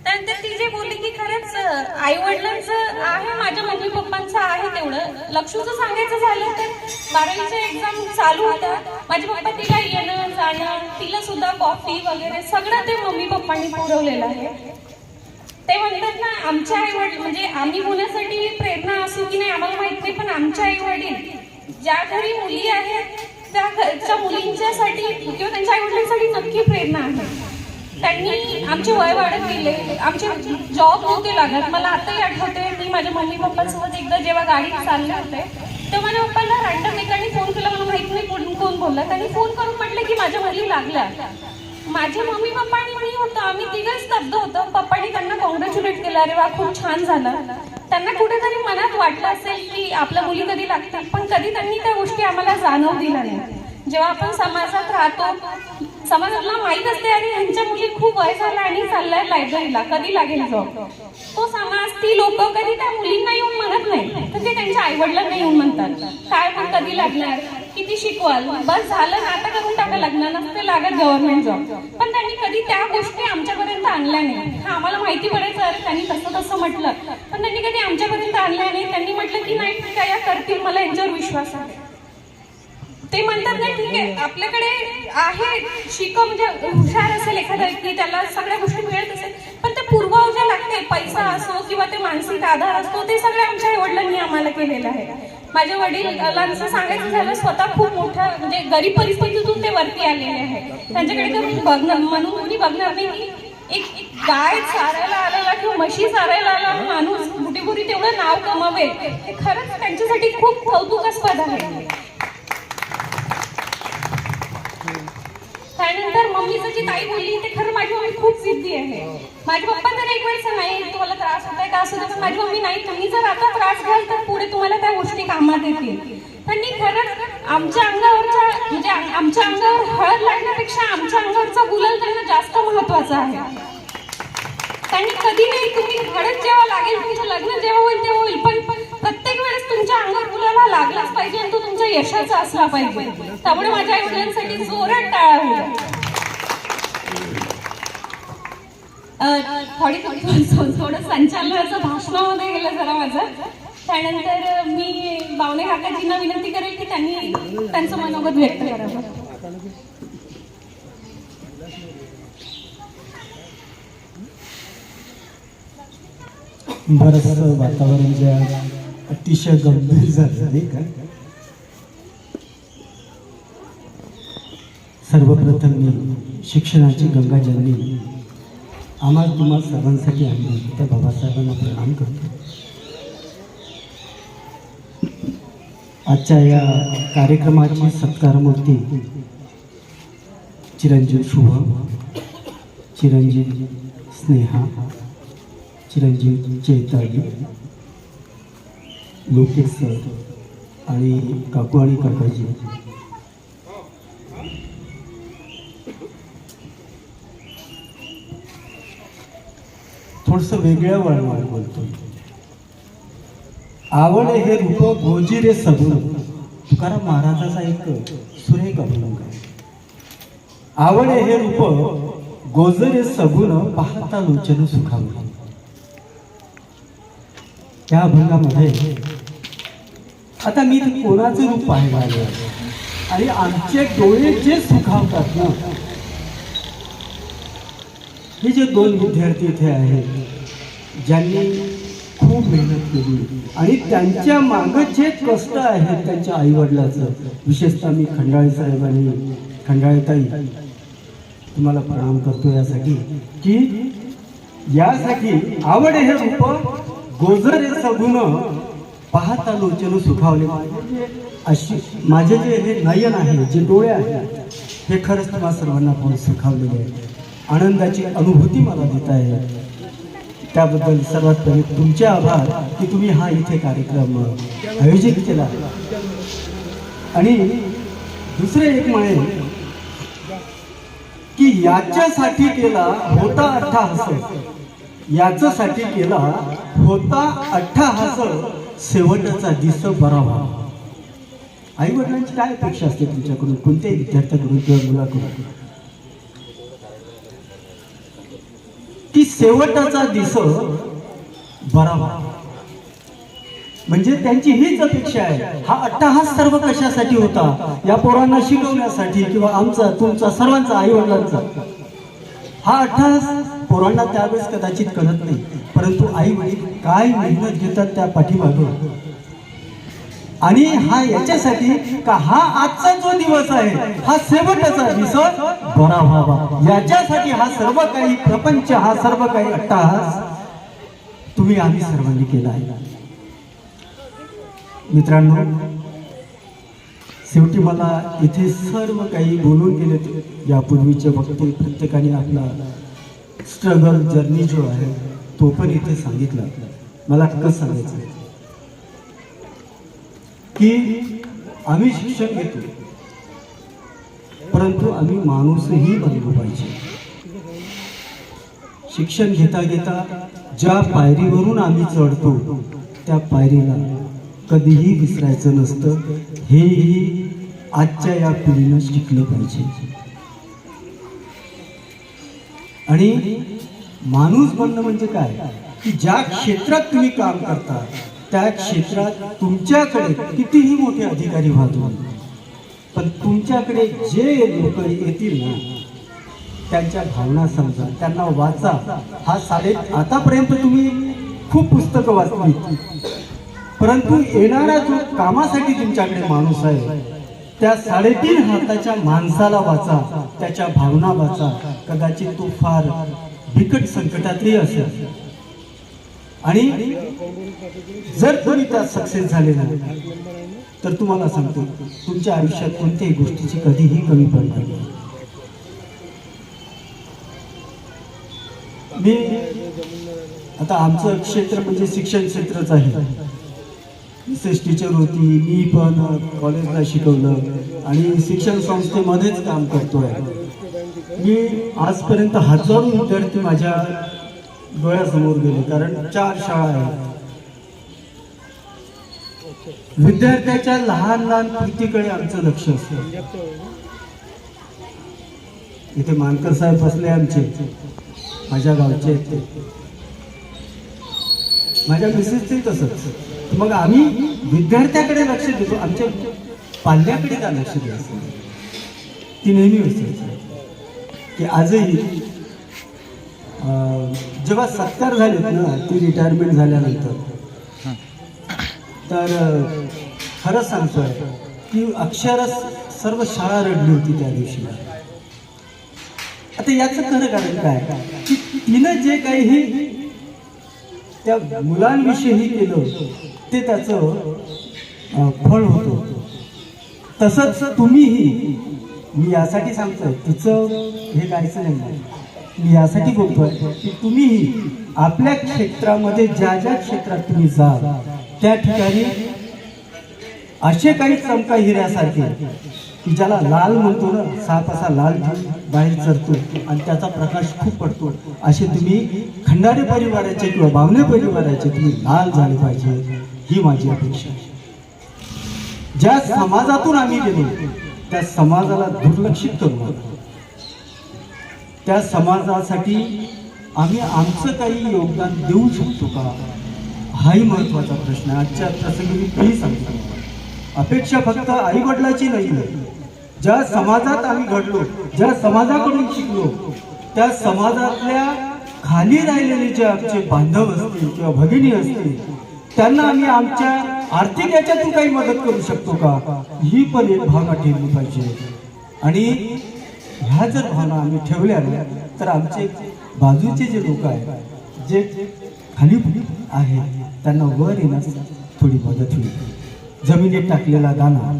त्यानंतर ती जे बोलली की खरंच आई वडिलांचं आहे, माझ्या मम्मी पप्पांचं आहे तेवढं. लक्षूचं सांगायचं झालं तर 12वीचे एक्झाम चालू होता, माझे पप्पा तिला येणं जाणं, तिला सुद्धा कॉफी वगैरे सगळं ते मम्मी पप्पांनी पुरवलेलं आहे. ते म्हणतात ना, आमच्या आई वडील म्हणजे आम्ही होण्यासाठी प्रेरणा असू की नाही आम्हाला माहित नाही, पण आमच्या आई वडील ज्या घरी मुली आहेत त्या घरच्या मुलींच्यासाठी किंवा त्यांच्या आई वडिलांसाठी नक्की प्रेरणा आहे. त्यांनी आमचे वय वाढत गेले, आमचे जॉब नव्हते लागत. मला आताही आठवते, मी माझ्या मम्मी पप्पांसोबत एकदा जेव्हा गाडीत चालले होते तेव्हा माझ्या पप्पाला रँडम एकाने फोन केला, मला माहित नाही कोण बोलला. त्यांनी फोन करून म्हटलं की माझ्या मुली लागल्या. माझे मम्मी पप्पा आणि मी होतो, आम्ही तिघं स्तब्ध होतो. पप्पांनी त्यांना कॉंग्रॅच्युलेट केलं, अरे वा खूप छान झालं. त्यांना कुठेतरी मनात वाटलं असेल की आपल्या मुली कधी लागतील, पण कधी त्यांनी त्या गोष्टी आम्हाला जाणवू दिल्या नाही. जेव्हा आपण समाजात राहतो, समाजाला माहीत असते अरे ह्यांच्या मुली खूप वय झालं आणि चाललाय लायब्ररीला, कधी लागेल जॉब. तो समाज, ती लोक कधी त्या मुलींना येऊन म्हणत नाही, तर ते त्यांच्या आई वडिलांना येऊन म्हणतात काय पण कधी लागणार, किती शिकवाल, बस झालं नाटक करून टाका, लग्न नसते लागत गव्हर्नमेंट जॉब. पण त्यांनी कधी त्या गोष्टी आमच्यापर्यंत आणल्या नाही. हा आम्हाला माहिती पडायचं अरे त्यांनी तसं म्हटलं, पण त्यांनी कधी आमच्यापर्यंत आणल्या नाही. त्यांनी म्हटलं की नाही ठीक आहे, या करतील, मला यांच्यावर विश्वास आहे. ते म्हणतात नाही ठीक आहे, आपल्याकडे आहे म्हणजे हुशार असेल एखादा व्यक्ती, त्याला सगळ्या गोष्टी मिळत असेल, पण ते पूर्वाव जे लागते, पैसा असो किंवा ते मानसिक आधार असतो, ते सगळे आमच्या आई वडिलांनी आम्हाला केलेलं आहे. माझे वडिलांचं सांगायचं झालं, स्वतः खूप मोठ्या म्हणजे गरीब परिस्थितीतून ते वरती आलेले आहे. त्यांच्याकडे तर म्हणून कोणी बघणार नाही की एक गाय चारायला आलेला किंवा म्हशी चारायला आला माणूस बुटीबुरी तेवढं नाव कमावेल, हे खरंच त्यांच्यासाठी खूप कौतुकास्पद आहे. त्यानंतर मम्मीचं जी ताई बोलली ते खरं, माझी मम्मी खूप जिद्दी आहे. माझे पप्पा तर एक वेळेस नाही तुम्हाला त्रास होतोय का असू दे, पण माझी मम्मी नाही, तुम्ही जर आता त्रास घ्याल तर पुढे तुम्हाला त्या गोष्टी कामात येतील. त्यांनी खरंच आमच्या अंगावरच्या म्हणजे आमच्या अंगावर हळद लागण्यापेक्षा आमच्या अंगावरचा गुलाल त्यांना जास्त महत्वाचा आहे. त्यांनी कधी नाही, तुम्ही हळद जेव्हा लागेल, तुमचं लग्न जेव्हा होईल तेव्हा होईल, पण प्रत्येक वेळेस तुमच्या अंगावर गुलाला लागलाच पाहिजे आणि तो तुमच्या यशाचा असला पाहिजे. त्यामुळे माझ्या आई वडिलांसाठी जोरात टाळा होईल. थोडं संचालनाचं भाषणामध्ये गेलं जरा माझं. त्यानंतर मी बावणे काकाजींना विनंती करेल की त्यांनी त्यांचं मनोगत व्यक्त करावं. बरंचसं वातावरण जे अतिशय गंभीर झालं नाही का. सर्वप्रथम मी शिक्षणाची गंगा जननी आम्हाला तुम्हाला सर्वांसाठी आणली त्या बाबासाहेबांना प्रणाम करतो. आजच्या या कार्यक्रमाची सत्कारमूर्ती चिरंजीव शुभम, चिरंजीव स्नेहा, चिरंजीव चैताली, लोकेश सर आणि काकू आणि काकाजी. थोडंसं वेगळ्या वळणावर बोलतो. आवड हे रूप गोजी रे सगुण, तुकाराम महाराजाचा एक सुरेख अभंग आहे. आवड हे रूप गोजरे सगुण, पाहता लोचन सुखावले. या अभंगामध्ये आता मी कोणाचं रूप पाहायला आलो आणि आमचे डोळे जे सुखावतात ना, हे जे दोन विद्यार्थी इथे आहेत ज्यांनी खूप मेहनत केली आणि त्यांच्या मागं जे कष्ट आहेत त्यांच्या आईवडिलाचं, विशेषतः मी खंडाळे साहेब आणि खंडाळेताई तुम्हाला प्रणाम करतो यासाठी की यासाठी आवड हे रूप गोजरे सगुण, पाहता लोचन सुखावले. अशी माझे जे हे नयन आहे, जे डोळे आहेत, हे खरंच तुम्हा सर्वांना पाहून सुखावलेले आहे. आनंदाची अनुभूती मला देत आहे. त्याबद्दल सर्वात पहिले तुमचे आभार की तुम्ही हा इथे कार्यक्रम आयोजित केला. आणि दुसरे एक म्हणजे की याच्यासाठी केला होता अट्टहास, याच्यासाठी केला होता अट्टहास, शेवटचा दिस बरा व्हावा. आई वडिलांची काय अपेक्षा असते तुमच्याकडून, कोणत्याही विद्यार्थ्याकडून किंवा मुलाकडून, की शेवटचा दिस बरा व्हावा. म्हणजे त्यांची हीच अपेक्षा आहे. हा अट्टहास सर्व कशासाठी होता, या पोरांना शिकवण्यासाठी किंवा आमचा तुमचा सर्वांचा आई वडिलांचा. हा अट्टहास पोरांना त्यावेळेस कदाचित कळत नाही, परंतु आई वडील काय मेहनत घेतात त्या पाठीमागे. आणि हा याच्यासाठी का हा आजचा जो दिवस आहे हा शेवटचा दिवस बरा व्हावा, याच्यासाठी हा सर्व काही प्रपंच, हा सर्व काही अट्टहास तुम्ही आम्ही सर्वांनी केला आहे. मित्रांनो, शेवटी मला इथे सर्व काही बोलून गेले. यापूर्वीचे वक्ते प्रत्येकाने आपला स्ट्रगल जर्नी जो आहे तो पण इथे सांगितला. मला कसं सांगायचं की आम्ही शिक्षण घेतो, परंतु आम्ही माणूसही बनलो पाहिजे. शिक्षण घेता घेता ज्या पायरीवरून आम्ही चढतो त्या पायरीला कधीही विसरायचं नसतं, हेही आजच्या या पिढीनं शिकलं पाहिजे. आणि माणूस बनणं म्हणजे काय, की ज्या क्षेत्रात तुम्ही काम करता त्या क्षेत्रात तुमच्याकडे कितीही मोठे अधिकारी व्हा तुम्ही, पण तुमच्याकडे जे लोक येतील ना त्यांच्या भावना समजा, त्यांना वाचा. हा आतापर्यंत तुम्ही खूप पुस्तकं वाचली, परंतु येणारा जो कामासाठी तुमच्याकडे माणूस आहे त्या 3.5 हाताच्या माणसाला वाचा, त्याच्या भावना वाचा. कदाचित तो फार बिकट संकटातही असेल, आणि जर तुम्ही त्यात सक्सेस झाले नाही तर तुम्हाला सांगतो तुमच्या आयुष्यात कोणत्याही गोष्टीची कधीही कमी पडणार नाही. मी आता आमचं क्षेत्र म्हणजे शिक्षण क्षेत्रच आहे. मिसेस टीचर होती, मी पण कॉलेजला शिकवलं आणि शिक्षण संस्थेमध्येच काम करतोय. मी आजपर्यंत हजारो विद्यार्थी माझ्या डोळ्यासमोर गेले, कारण 4 शाळा आहेत. विद्यार्थ्याच्या लहान लहान कृतीकडे आमचं लक्ष असतं. इथे मानकर साहेब बसले आमचे, माझ्या गावचे आहेत ते, माझ्या मिसेसचे तसंच. मग आम्ही विद्यार्थ्याकडे लक्ष देतो, आमच्या पाल्याकडे का लक्ष द्यायचं. ती नेहमी विचारायची की आजही जेव्हा सत्कार झालेत ना, ती रिटायरमेंट झाल्यानंतर, तर खरंच सांगतोय की अक्षरश सर्व शाळा रडली होती त्या दिवशी. आता याचं खरं कारण काय, की तिनं जे काही त्या मुलांविषयी केलं ते त्याचं फळ होतं. तसंच तुम्हीही, मी यासाठी सांगतोय, तिचं हे गायचं नाही, मी यासाठी बोलतोय की तुम्हीही आपल्या क्षेत्रामध्ये ज्या ज्या क्षेत्रात तुम्ही जा त्या ठिकाणी असे काही चमका हिऱ्यासारखे, की ज्याला लाल म्हणतो ना, साप असा लाल बाहेर चरतो आणि त्याचा प्रकाश खूप पडतो, असे तुम्ही खंडारे परिवाराचे किंवा बावणे परिवाराचे तुम्ही लाल झाले पाहिजे, ही माझी अपेक्षा आहे. ज्या समाजातून आम्ही गेलो त्या समाजाला दुर्लक्षित करू नका. त्या समाजासाठी आम्ही आमचं काही योगदान देऊ शकतो का, हाही महत्वाचा प्रश्न आहे. आजच्या प्रसंगी मी सांगतो, अपेक्षा फक्त आई वडिलाची नाही. ज्या समाजात आम्ही घडलो, ज्या समाजाकडून शिकलो, त्या समाजातल्या खाली राहिलेले जे आमचे बांधव असतील किंवा भगिनी असतील, त्यांना आम्ही आमच्या आर्थिक याच्यातून काही मदत करू शकतो का, ही पण एक भावना ठेवली पाहिजे. आणि ह्या जर भावना आम्ही ठेवल्या तर आमचे बाजूचे जे लोक आहेत, जे खाली आहेत, त्यांना वर येण्यास थोडी मदत होईल. जमिनीत टाकलेला दाना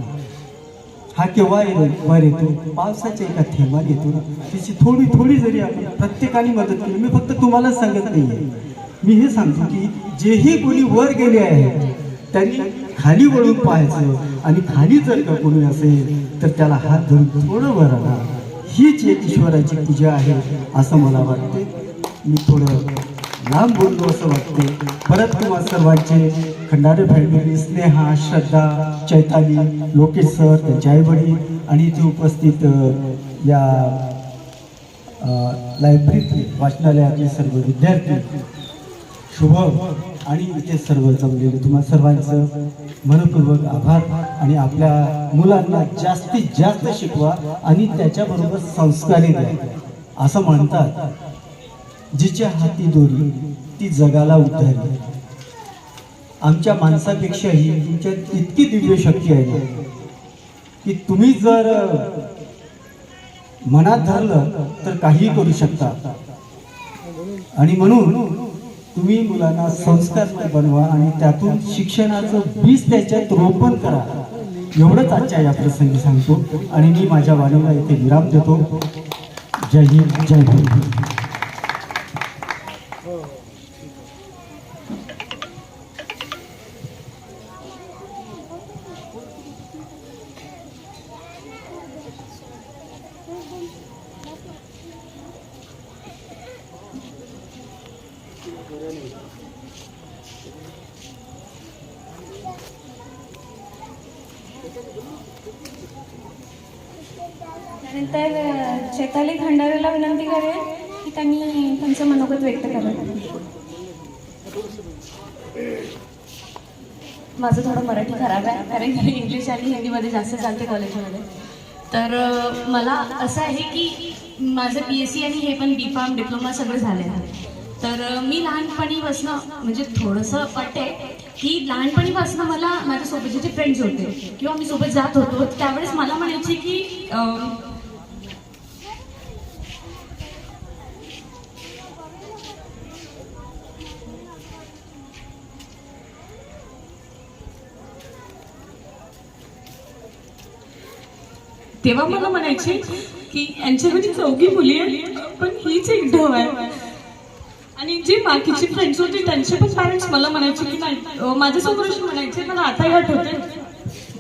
हा केव्हा वर येतो, पावसाच्या एका थेंबाने येतो ना. तिची थोडी थोडी जरी आपण प्रत्येकाने मदत केली, मी फक्त तुम्हालाच सांगत नाहीये, मी हे सांगतो की जेही कोणी वर गेले आहे त्यांनी खाली वळून पाहायचं, आणि खाली जर का कोणी असेल तर त्याला हात धरून थोडं वर आणा. हीच एक ईश्वराची पूजा आहे असं मला वाटते. मी थोडं लांब बोललो असं वाटते. परत तुम्हा सर्वांचे, खंडारे फॅमिली, स्नेहा, श्रद्धा, चैताली, लोकेश सर, त्यांचे आईवडील आणि इथे उपस्थित या लायब्ररीत वाचनालयातले सर्व विद्यार्थी, शुभम आणि इथे सर्व जमलेले तुम्हा सर्वांचं मनपूर्वक आभार. आणि आपल्या मुलांना जास्तीत जास्त शिकवा आणि त्याच्याबरोबर संस्कारी द्या. असं म्हणतात, जिच्या हाती दोरी ती जगाला उद्धारली. आमच्या माणसापेक्षाही तुमच्यात इतकी दिव्य शक्ती आहे ना, की तुम्ही जर मनात धरलं तर काहीही करू शकता. आणि म्हणून तुम्ही मुलांना संस्कारमय बनवा आणि त्यातून शिक्षणाचं बीज त्याच्यात रोपण करा. एवढंच आजच्या या प्रसंगी सांगतो आणि मी माझ्या वाणीला इथे विराम देतो. जय हिंद, जय भीम. त्यानंतर चैताली खंडारेला विनंती करेन की त्यांनी त्यांचं मनोगत व्यक्त करावं. माझं थोडं मराठी खराब आहे, कारण की इंग्लिश आणि हिंदीमध्ये जास्त चालते कॉलेजमध्ये. तर मला असं आहे की माझं PSC आणि हे पण B.Pharm डिप्लोमा सगळं झालं आहे. तर मी लहानपणीपासनं म्हणजे थोडंसं वाटते की लहानपणीपासनं मला माझ्यासोबतचे जे फ्रेंड्स होते किंवा मी सोबत जात होतो त्यावेळेस मला म्हणायचे की तेव्हा मला म्हणायचे की यांच्यामध्ये 4 मुली आहेत पण हीच एक ढव आहे. आणि जे बाकीचे फ्रेंड्स होते त्यांचे पण पॅरेंट्स मला म्हणायचे की नाही, माझ्यासोबत म्हणायचे, मला आताही आठवते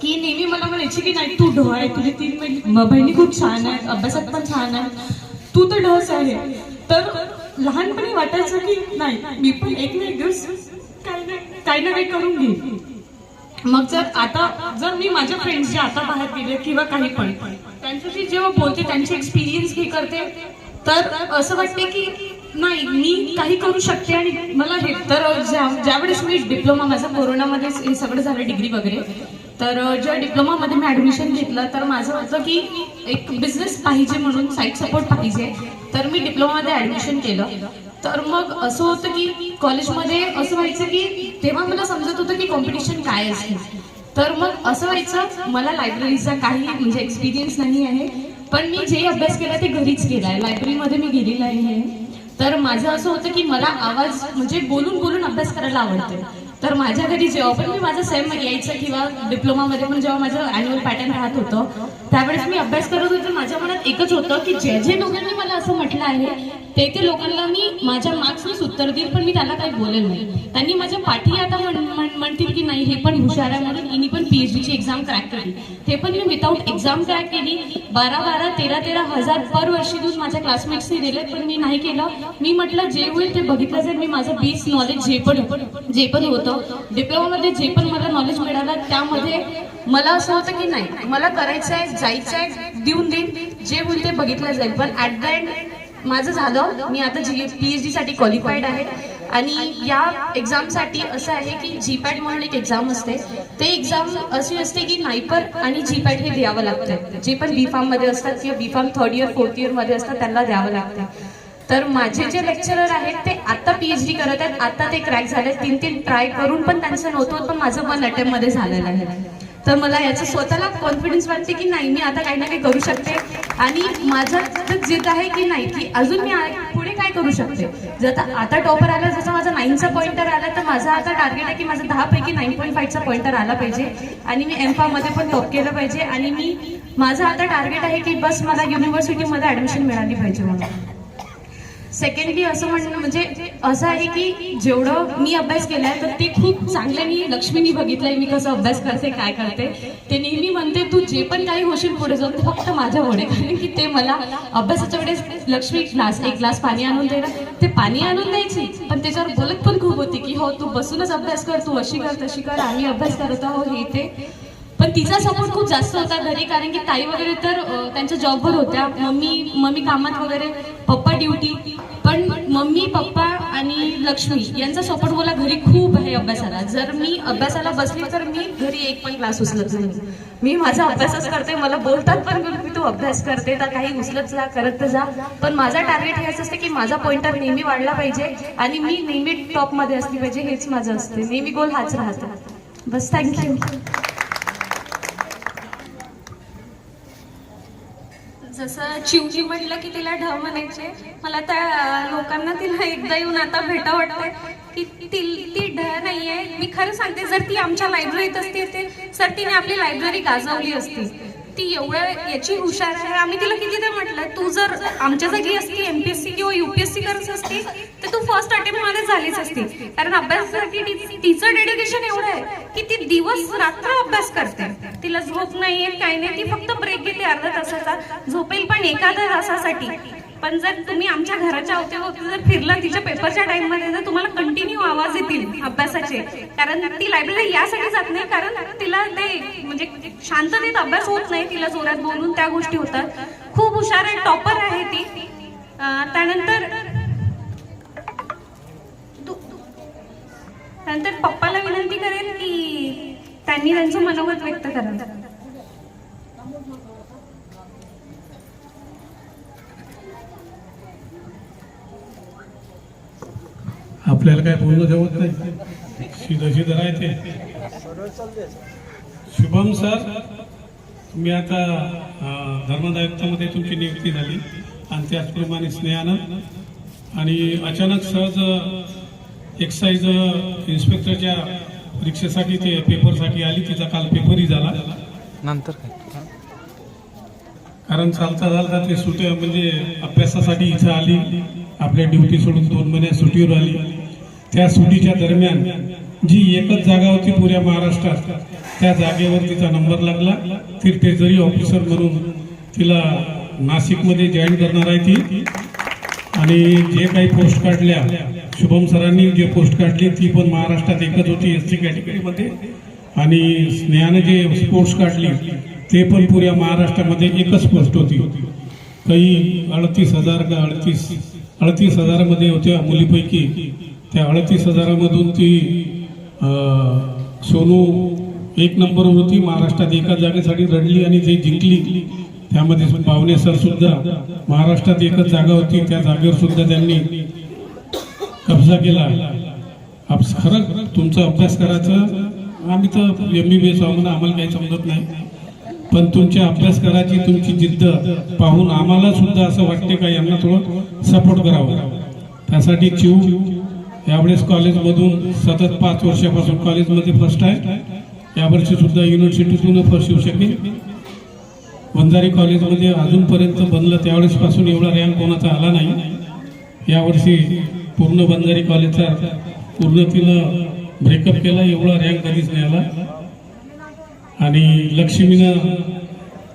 की नेहमी मला म्हणायचे की नाही तू ढव आहे, तुझी 3 बहिणी खूप छान आहेत, अभ्यासात पण छान आहे, तू तर ढवच आहे. तर लहानपणी वाटायचं की नाही मी पण एक ना एक दिवस काही ना काही करून घेईन. मग जर मी माझ्या फ्रेंड्स जे आता बाहेर गेले किंवा काही पण त्यांच्याशी जेव्हा बोलते, त्यांचे एक्सपिरियन्स हे करते, तर असं वाटते की नाही मी काही करू शकते. आणि मला हे तर ज्यावेळेस मी डिप्लोमा, माझा कोरोनामध्ये हे सगळं झालं डिग्री वगैरे, तर ज्या डिप्लोमामध्ये मी ॲडमिशन घेतलं तर माझं होतं की एक बिझनेस पाहिजे म्हणून साईड सपोर्ट पाहिजे. तर मी डिप्लोमामध्ये ॲडमिशन केलं. तर मग असं होतं की कॉलेजमध्ये असं व्हायचं की तेव्हा मला समजत होतं की कॉम्पिटिशन काय असते. तर मग असं व्हायचं मला लायब्ररीचा काही म्हणजे एक्सपिरियन्स नाही आहे, पण मी जे अभ्यास केला ते घरीच केला आहे, लायब्ररीमध्ये मी गेलेला आहे. तर माझं असं होतं की मला आवाज म्हणजे बोलून अभ्यास करायला आवडते. तर माझ्या घरी जेव्हा पण मी माझं सेम यायचं किंवा डिप्लोमामध्ये पण जेव्हा माझं ॲन्युअल पॅटर्न राहत होतं त्यावेळेस मी अभ्यास करत होते. माझ्या मनात एकच होतं की जे लोकांनी मला असं म्हटलं आहे ते लोकांना मी माझ्या मार्क्सनीच उत्तर देईल, पण मी त्याला काही बोलेल नाही. त्यांनी माझ्या पाठी आता म्हणतील की नाही हे पण हुशार आहे म्हणून हिनी पण PhDची एक्झाम क्रॅक केली. ते पण मी विदाऊट एक्झाम क्रॅक केली. 12,000 13,000 पर वर्षी देऊन माझ्या क्लासमेट्सनी दिले, पण मी नाही केलं. मी म्हटलं जे होईल ते बघितलं जाईल. मी माझं बेस नॉलेज जे पण होतं डिप्लोमामध्ये जे पण मला नॉलेज मिळालं त्यामध्ये मला असं होतं की नाही मला करायचं आहे, जायचं आहे, देऊन जे होईल ते बघितलं जाईल. पण ॲट द एंड माझं झालं. मी आता PhD साठी क्वालिफाईड आहे. आणि या एक्झामसाठी असं आहे की GPAT म्हणून एक एक्झाम असते. ते एक्झाम अशी असते की नायपर आणि GPAT हे द्यावं लागतं. जे पण B.Pharm मध्ये असतात किंवा B.Pharm 3rd इयर 4th इयरमध्ये असतात त्यांना द्यावं लागतं. तर माझे जे लेक्चरर आहेत ते आता PhD करत आहेत, आता ते क्रॅक झाले. 3 ट्राय करून पण त्यांचं नव्हतं, पण माझं 1 अटेम्प्टमध्ये झालेलं आहे. तर मला याचं स्वतःला कॉन्फिडन्स वाटते की नाही मी आता काही ना काही करू शकते. आणि माझं जिद आहे की नाही की अजून मी पुढे काय करू शकते. जर आता टॉपर आला, जसं माझा 9चा पॉइंटर आला, तर माझा आता टार्गेट आहे की माझा 10 पैकी 9.5चा पॉइंटर आला पाहिजे आणि मी M.Pharm मध्ये पण टॉप केलं पाहिजे. आणि माझं आता टार्गेट आहे की बस मला युनिव्हर्सिटीमध्ये ॲडमिशन मिळाली पाहिजे म्हणून. सेकंडली असं म्हणणं म्हणजे असं आहे की जेवढं मी अभ्यास केलाय तर ते खूप चांगल्यानी लक्ष्मीनी बघितलंय मी कसं अभ्यास करते काय करते. ते नेहमी म्हणते तू जे पण काही होशील पुढे जाऊन ते फक्त माझ्यामुळे, कारण की ते मला अभ्यासाच्या वेळेस लक्ष्मी एक ग्लास पाणी आणून द्यायला, ते पाणी आणून द्यायची पण त्याच्यावर बोलत पण खूप होती की हो तू बसूनच अभ्यास कर, तू अशी कर तशी कर, आम्ही अभ्यास करत आहोत हे ते. पण तिचा सपोर्ट खूप जास्त होता घरी, कारण की ताई वगैरे तर त्यांच्या जॉबवर होत्या, मम्मी कामात वगैरे, पप्पा ड्युटी, पण मम्मी पप्पा आणि लक्ष्मी यांचा सपोर्ट मला घरी खूप आहे अभ्यासाला. जर मी अभ्यासाला बसली तर मी घरी एक पण क्लास उचलत नाही, मी माझा अभ्यासच करते. मला बोलतात पण की तू अभ्यास करते तर काही उचलत जा करत जा, पण माझा टार्गेट हेच असते की माझा पॉइंटर नेहमी वाढला पाहिजे आणि मी नेहमी टॉपमध्ये असली पाहिजे, हेच माझं असते. नेहमी गोल हाच राहतो. बस, थँक्यू. जसं चिवची म्हटलं की तिला ढ म्हणायचे, मला त्या लोकांना तिला एकदा येऊन आता भेटा वाटतंय की ती ढ नाहीये. मी खरं सांगते, जर ती आमच्या लायब्ररीत असती सर तिने आपली लायब्ररी गाजवली असती. ती एवढं याची हुशार आहे. आम्ही तिला कितीदा म्हटलं तू जर आमच्या जागी असती MPSC किंवा UPSC करत असती तर तू फर्स्ट अटेम्प्ट मध्ये झालीच असती, कारण अभ्यासासाठी तिचं डेडिकेशन एवढं आहे की ती दिवस रात्र अभ्यास करते. तिला झोप नाहीये काय नाही, ती फक्त ब्रेक घेते अर्धा तासाचा, झोपेल पण एखाद्या तासासाठी. पण जर तुम्ही आमच्या घराच्या अवतीभोवती जर फिरला तिच्या पेपरच्या टाइम मध्ये तर तुम्हाला कंटिन्यू आवाज येतील अभ्यासाचे, कारण ती लायब्ररी यासाठी जात नाही, कारण तिला ते म्हणजे शांततेत अभ्यास होत नाही, तिला जोरात बोलून त्या गोष्टी होतात. खूप हुशार आहे, टॉपर आहे ती. त्यानंतर पप्पाला विनंती करेन की त्यांनी त्यांचं मनोगत व्यक्त करावं. आपल्याला काय बोलणं जमत नाही, सीधं राहते. शुभम सर, तुम्ही आता धर्मादायुक्तामध्ये तुमची नियुक्ती झाली आणि त्याचप्रमाणे स्नेहानं आणि अचानक सहज एक्साईज इन्स्पेक्टरच्या परीक्षेसाठी ते पेपरसाठी आली. तिचा काल पेपरही झाला. नंतर काय कारण चालता ते सुट्या म्हणजे अभ्यासासाठी इथं आली, आपल्या ड्युटी सोडून 2 महिने सुट्टीवर आली. त्या सुट्टीच्या दरम्यान जी एकच जागा होती पुऱ्या महाराष्ट्रात, त्या जागेवर तिचा नंबर लागला. ती ट्रेझरी ऑफिसर म्हणून तिला नाशिकमध्ये जॉईन करणार आहे ती. आणि जे काही पोस्ट काढल्या शुभम सरांनी जे पोस्ट काढली ती पण महाराष्ट्रात एकच होती SC कॅटेगरीमध्ये. आणि स्नेहाने जे पोस्ट काढली ते पण पुऱ्या महाराष्ट्रामध्ये एकच पोस्ट होती. काही 38,000 का 38,000मध्ये होत्या मुलीपैकी. त्या 38,000मधून ती सोनू 1 नंबरवर होती. महाराष्ट्रात एका जागेसाठी रडली आणि ते जिंकली. त्यामध्ये पावणे सर सुद्धा महाराष्ट्रात एकच जागा होती, त्या जागेवर सुद्धा त्यांनी कब्जा केला. खरं तुमचा अभ्यास करायचं, आम्ही तर MBBS आहोत, आम्हाला काही समजत नाही, पण तुमच्या अभ्यास करायची तुमची जिद्द पाहून आम्हाला सुद्धा असं वाटते का यांना थोडं सपोर्ट करावं. त्यासाठी चिव यावेळेस कॉलेजमधून सतत 5 वर्षापासून कॉलेजमध्ये फर्स्ट आहे. यावर्षी सुद्धा युनिव्हर्सिटीतून फर्स्ट येऊ शकेल. वंजारी कॉलेजमध्ये अजूनपर्यंत बनलं त्यावेळेसपासून एवढा रँक कोणाचा आला नाही. यावर्षी पूर्ण वंजारी कॉलेजचा पूर्ण तिनं ब्रेकअप केला, एवढा रँक कधीच नाही आला. आणि लक्ष्मीनं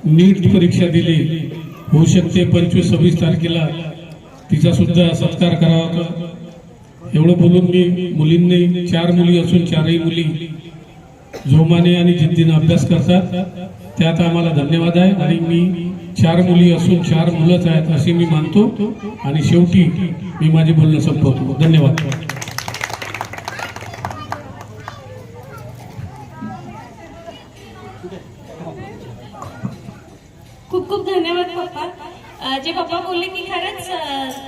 नीट परीक्षा दिली, होऊ शकते 25-26 तारखेला तिचा सुद्धा सत्कार करावा होता. एवढं बोलून मी मुलींनी 4 मुली असून 4ही मुली जोमाने आणि जिद्दीने अभ्यास करतात, त्यात आम्हाला धन्यवाद आहे. आणि मी 4 मुली असून 4 मुलंच आहेत असे मी मानतो. आणि शेवटी मी माझे बोलणं संपवतो. धन्यवाद. खूप खूप धन्यवाद पप्पा. जे पप्पा बोलले की खरंच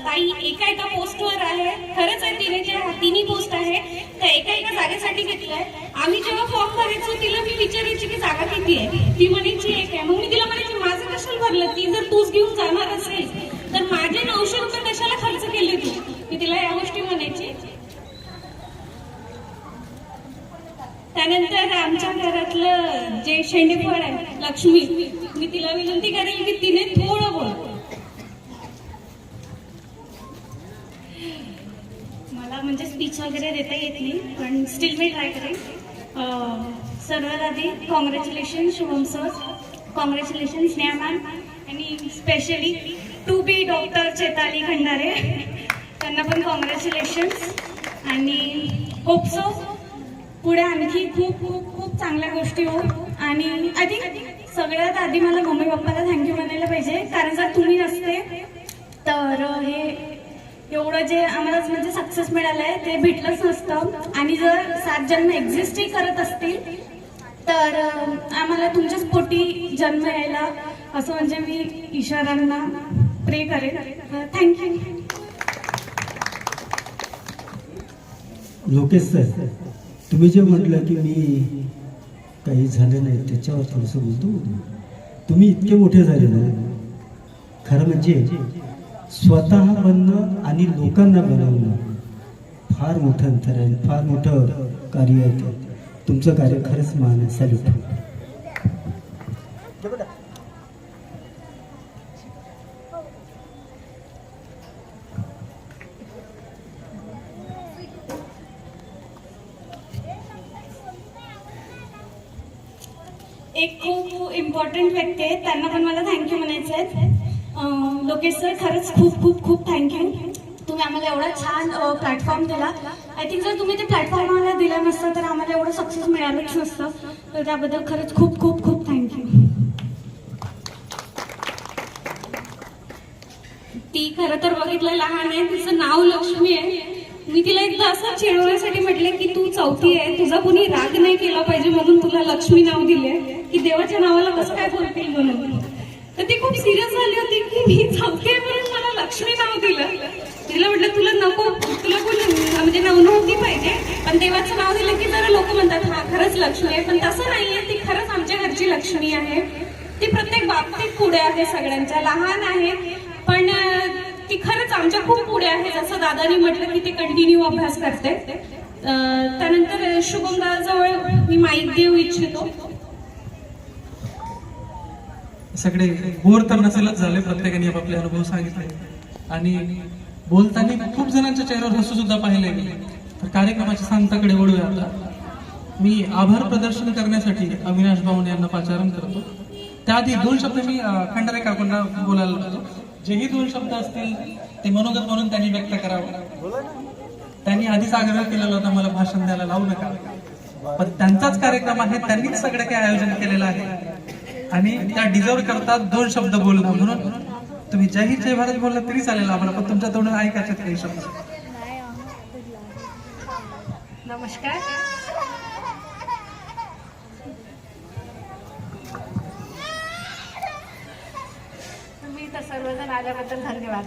ताई एका पोस्टवर आहे. खरंच आहे, तिने जे तिन्ही पोस्ट आहे त्या एका जागेसाठी घेतलाय. आम्ही जेव्हा फॉर्म भरायचो तिला मी विचारायची की जागा किती आहे, ती म्हणायची 1 आहे. मग मी तिला म्हणायची माझं कशाला भरलं, ती जर तूच घेऊन जाणार असेल तर माझे 900 रुपये कशाला खर्च केले तू, मी तिला या गोष्टी म्हणायची. त्यानंतर आमच्या घरातलं जे शेंडेफळ आहे लक्ष्मी, मी तिला विनंती करेल की तिने थोडं बोल. म्हणजे स्पीच वगैरे देता येत नाही, पण स्टील मी ट्राय करेन. सर्वात आधी congratulation Shubham sir, congratulation Sneha ma'am, आणि specially to be doctor Chetali Khandare, त्यांना पण कॉंग्रॅच्युलेशन्स. आणि होप सो पुढे आणखी खूप खूप खूप चांगल्या गोष्टी हो. आणि आय थिंक सगळ्यात आधी मला मम्मी पप्पाला थँक्यू म्हणायला पाहिजे, कारण जर तुम्ही नसते तर हे एवढं जे आम्हाला म्हणजे सक्सेस मिळालं आहे ते भेटलंच नसतं. आणि जर 7 जन्म एक्झिस्टही करत असतील तर आम्हाला तुमच्याच पोटी जन्म यायला, असं म्हणजे मी ईश्वरांना प्रे करेन. थँक्यू. लोकेश सर, तुम्ही जे म्हटलं की मी काही झालं नाही त्याच्यावर थोडंसं बोलतो. तुम्ही इतके मोठे झाले ना, खरं म्हणजे स्वतः बनणं आणि लोकांना बनवणं फार मोठं अंतर आहे, फार मोठं कार्य आहे ते. तुमचं कार्य खरंच महान आहे. सॅल्यूट. एक खूप इम्पॉर्टंट व्यक्ती आहेत, त्यांना पण मला थँक्यू म्हणायचं आहे. लोकेश सर, खरंच खूप खूप खूप थँक्यू. तुम्ही आम्हाला एवढा छान प्लॅटफॉर्म दिला. आय थिंक जर तुम्ही ते प्लॅटफॉर्म आम्हाला दिला नसतं तर आम्हाला एवढं सक्सेस मिळालंच नसतं. तर त्याबद्दल खरंच खूप खूप खूप थँक्यू. ती खरं तर बघितलं लहान आहे, तिचं नाव लक्ष्मी आहे. मी तिला एकदा असं चिडवण्यासाठी म्हटले की तू 4थी आहे, तुझा कोणी राग नाही केला पाहिजे म्हणून तुला लक्ष्मी नाव दिले, की देवाच्या नावाला कसं काय बोलतील म्हणून. तर ती खूप सिरियस झाली होती की मी 4थी आहे म्हणून मला लक्ष्मी नाव दिलं. तिला म्हटलं तुला नको, तुला कोण म्हणजे नव्हती पाहिजे, पण देवाचं नाव दिलं की जरा लोक म्हणतात हा खरंच लक्ष्मी आहे. पण तसं नाहीये, ती खरंच आमच्या घरची लक्ष्मी आहे. ती प्रत्येक बाबतीत पुढे आहे, सगळ्यांच्या. लहान आहे पण ती खरंच आमच्या खूप पुढे आहे. जसं दादानी म्हटलं की ती कंटिन्यू अभ्यास करते. त्यानंतर शुभम दादाजवळ मी माईक देऊ इच्छितो. सगळे बोर तर नसेलच झाले, प्रत्येकाने आपापले अनुभव सांगितले आणि बोलताना खूप जणांच्या चेहऱ्यावर हसू सुद्धा पाहिले गेले. तर कार्यक्रमाच्या सांगताकडे वळूया आता. मी आभार प्रदर्शन करण्यासाठी अविनाश बावणे यांना पाचारण करतो. त्याआधी 2 शब्द मी खंडारे काकूंना बोलायला लागतो. जेही 2 शब्द असतील ते मनोगत म्हणून त्यांनी व्यक्त करावं. त्यांनी आधीच आग्रह केलेला होता मला भाषण द्यायला लावू नका, पण त्यांचाच कार्यक्रम आहे, त्यांनीच सगळं काही आयोजन केलेलं आहे आणि त्या डिझर्व करतात 2 शब्द बोलणं. म्हणून तुम्ही जय जय भारत बोलला तरी चालेल आम्हाला, पण तुमच्या तोंडून ऐकायचे काही शब्द. नमस्कार. तुम्ही तर सर्वजण आल्याबद्दल धन्यवाद.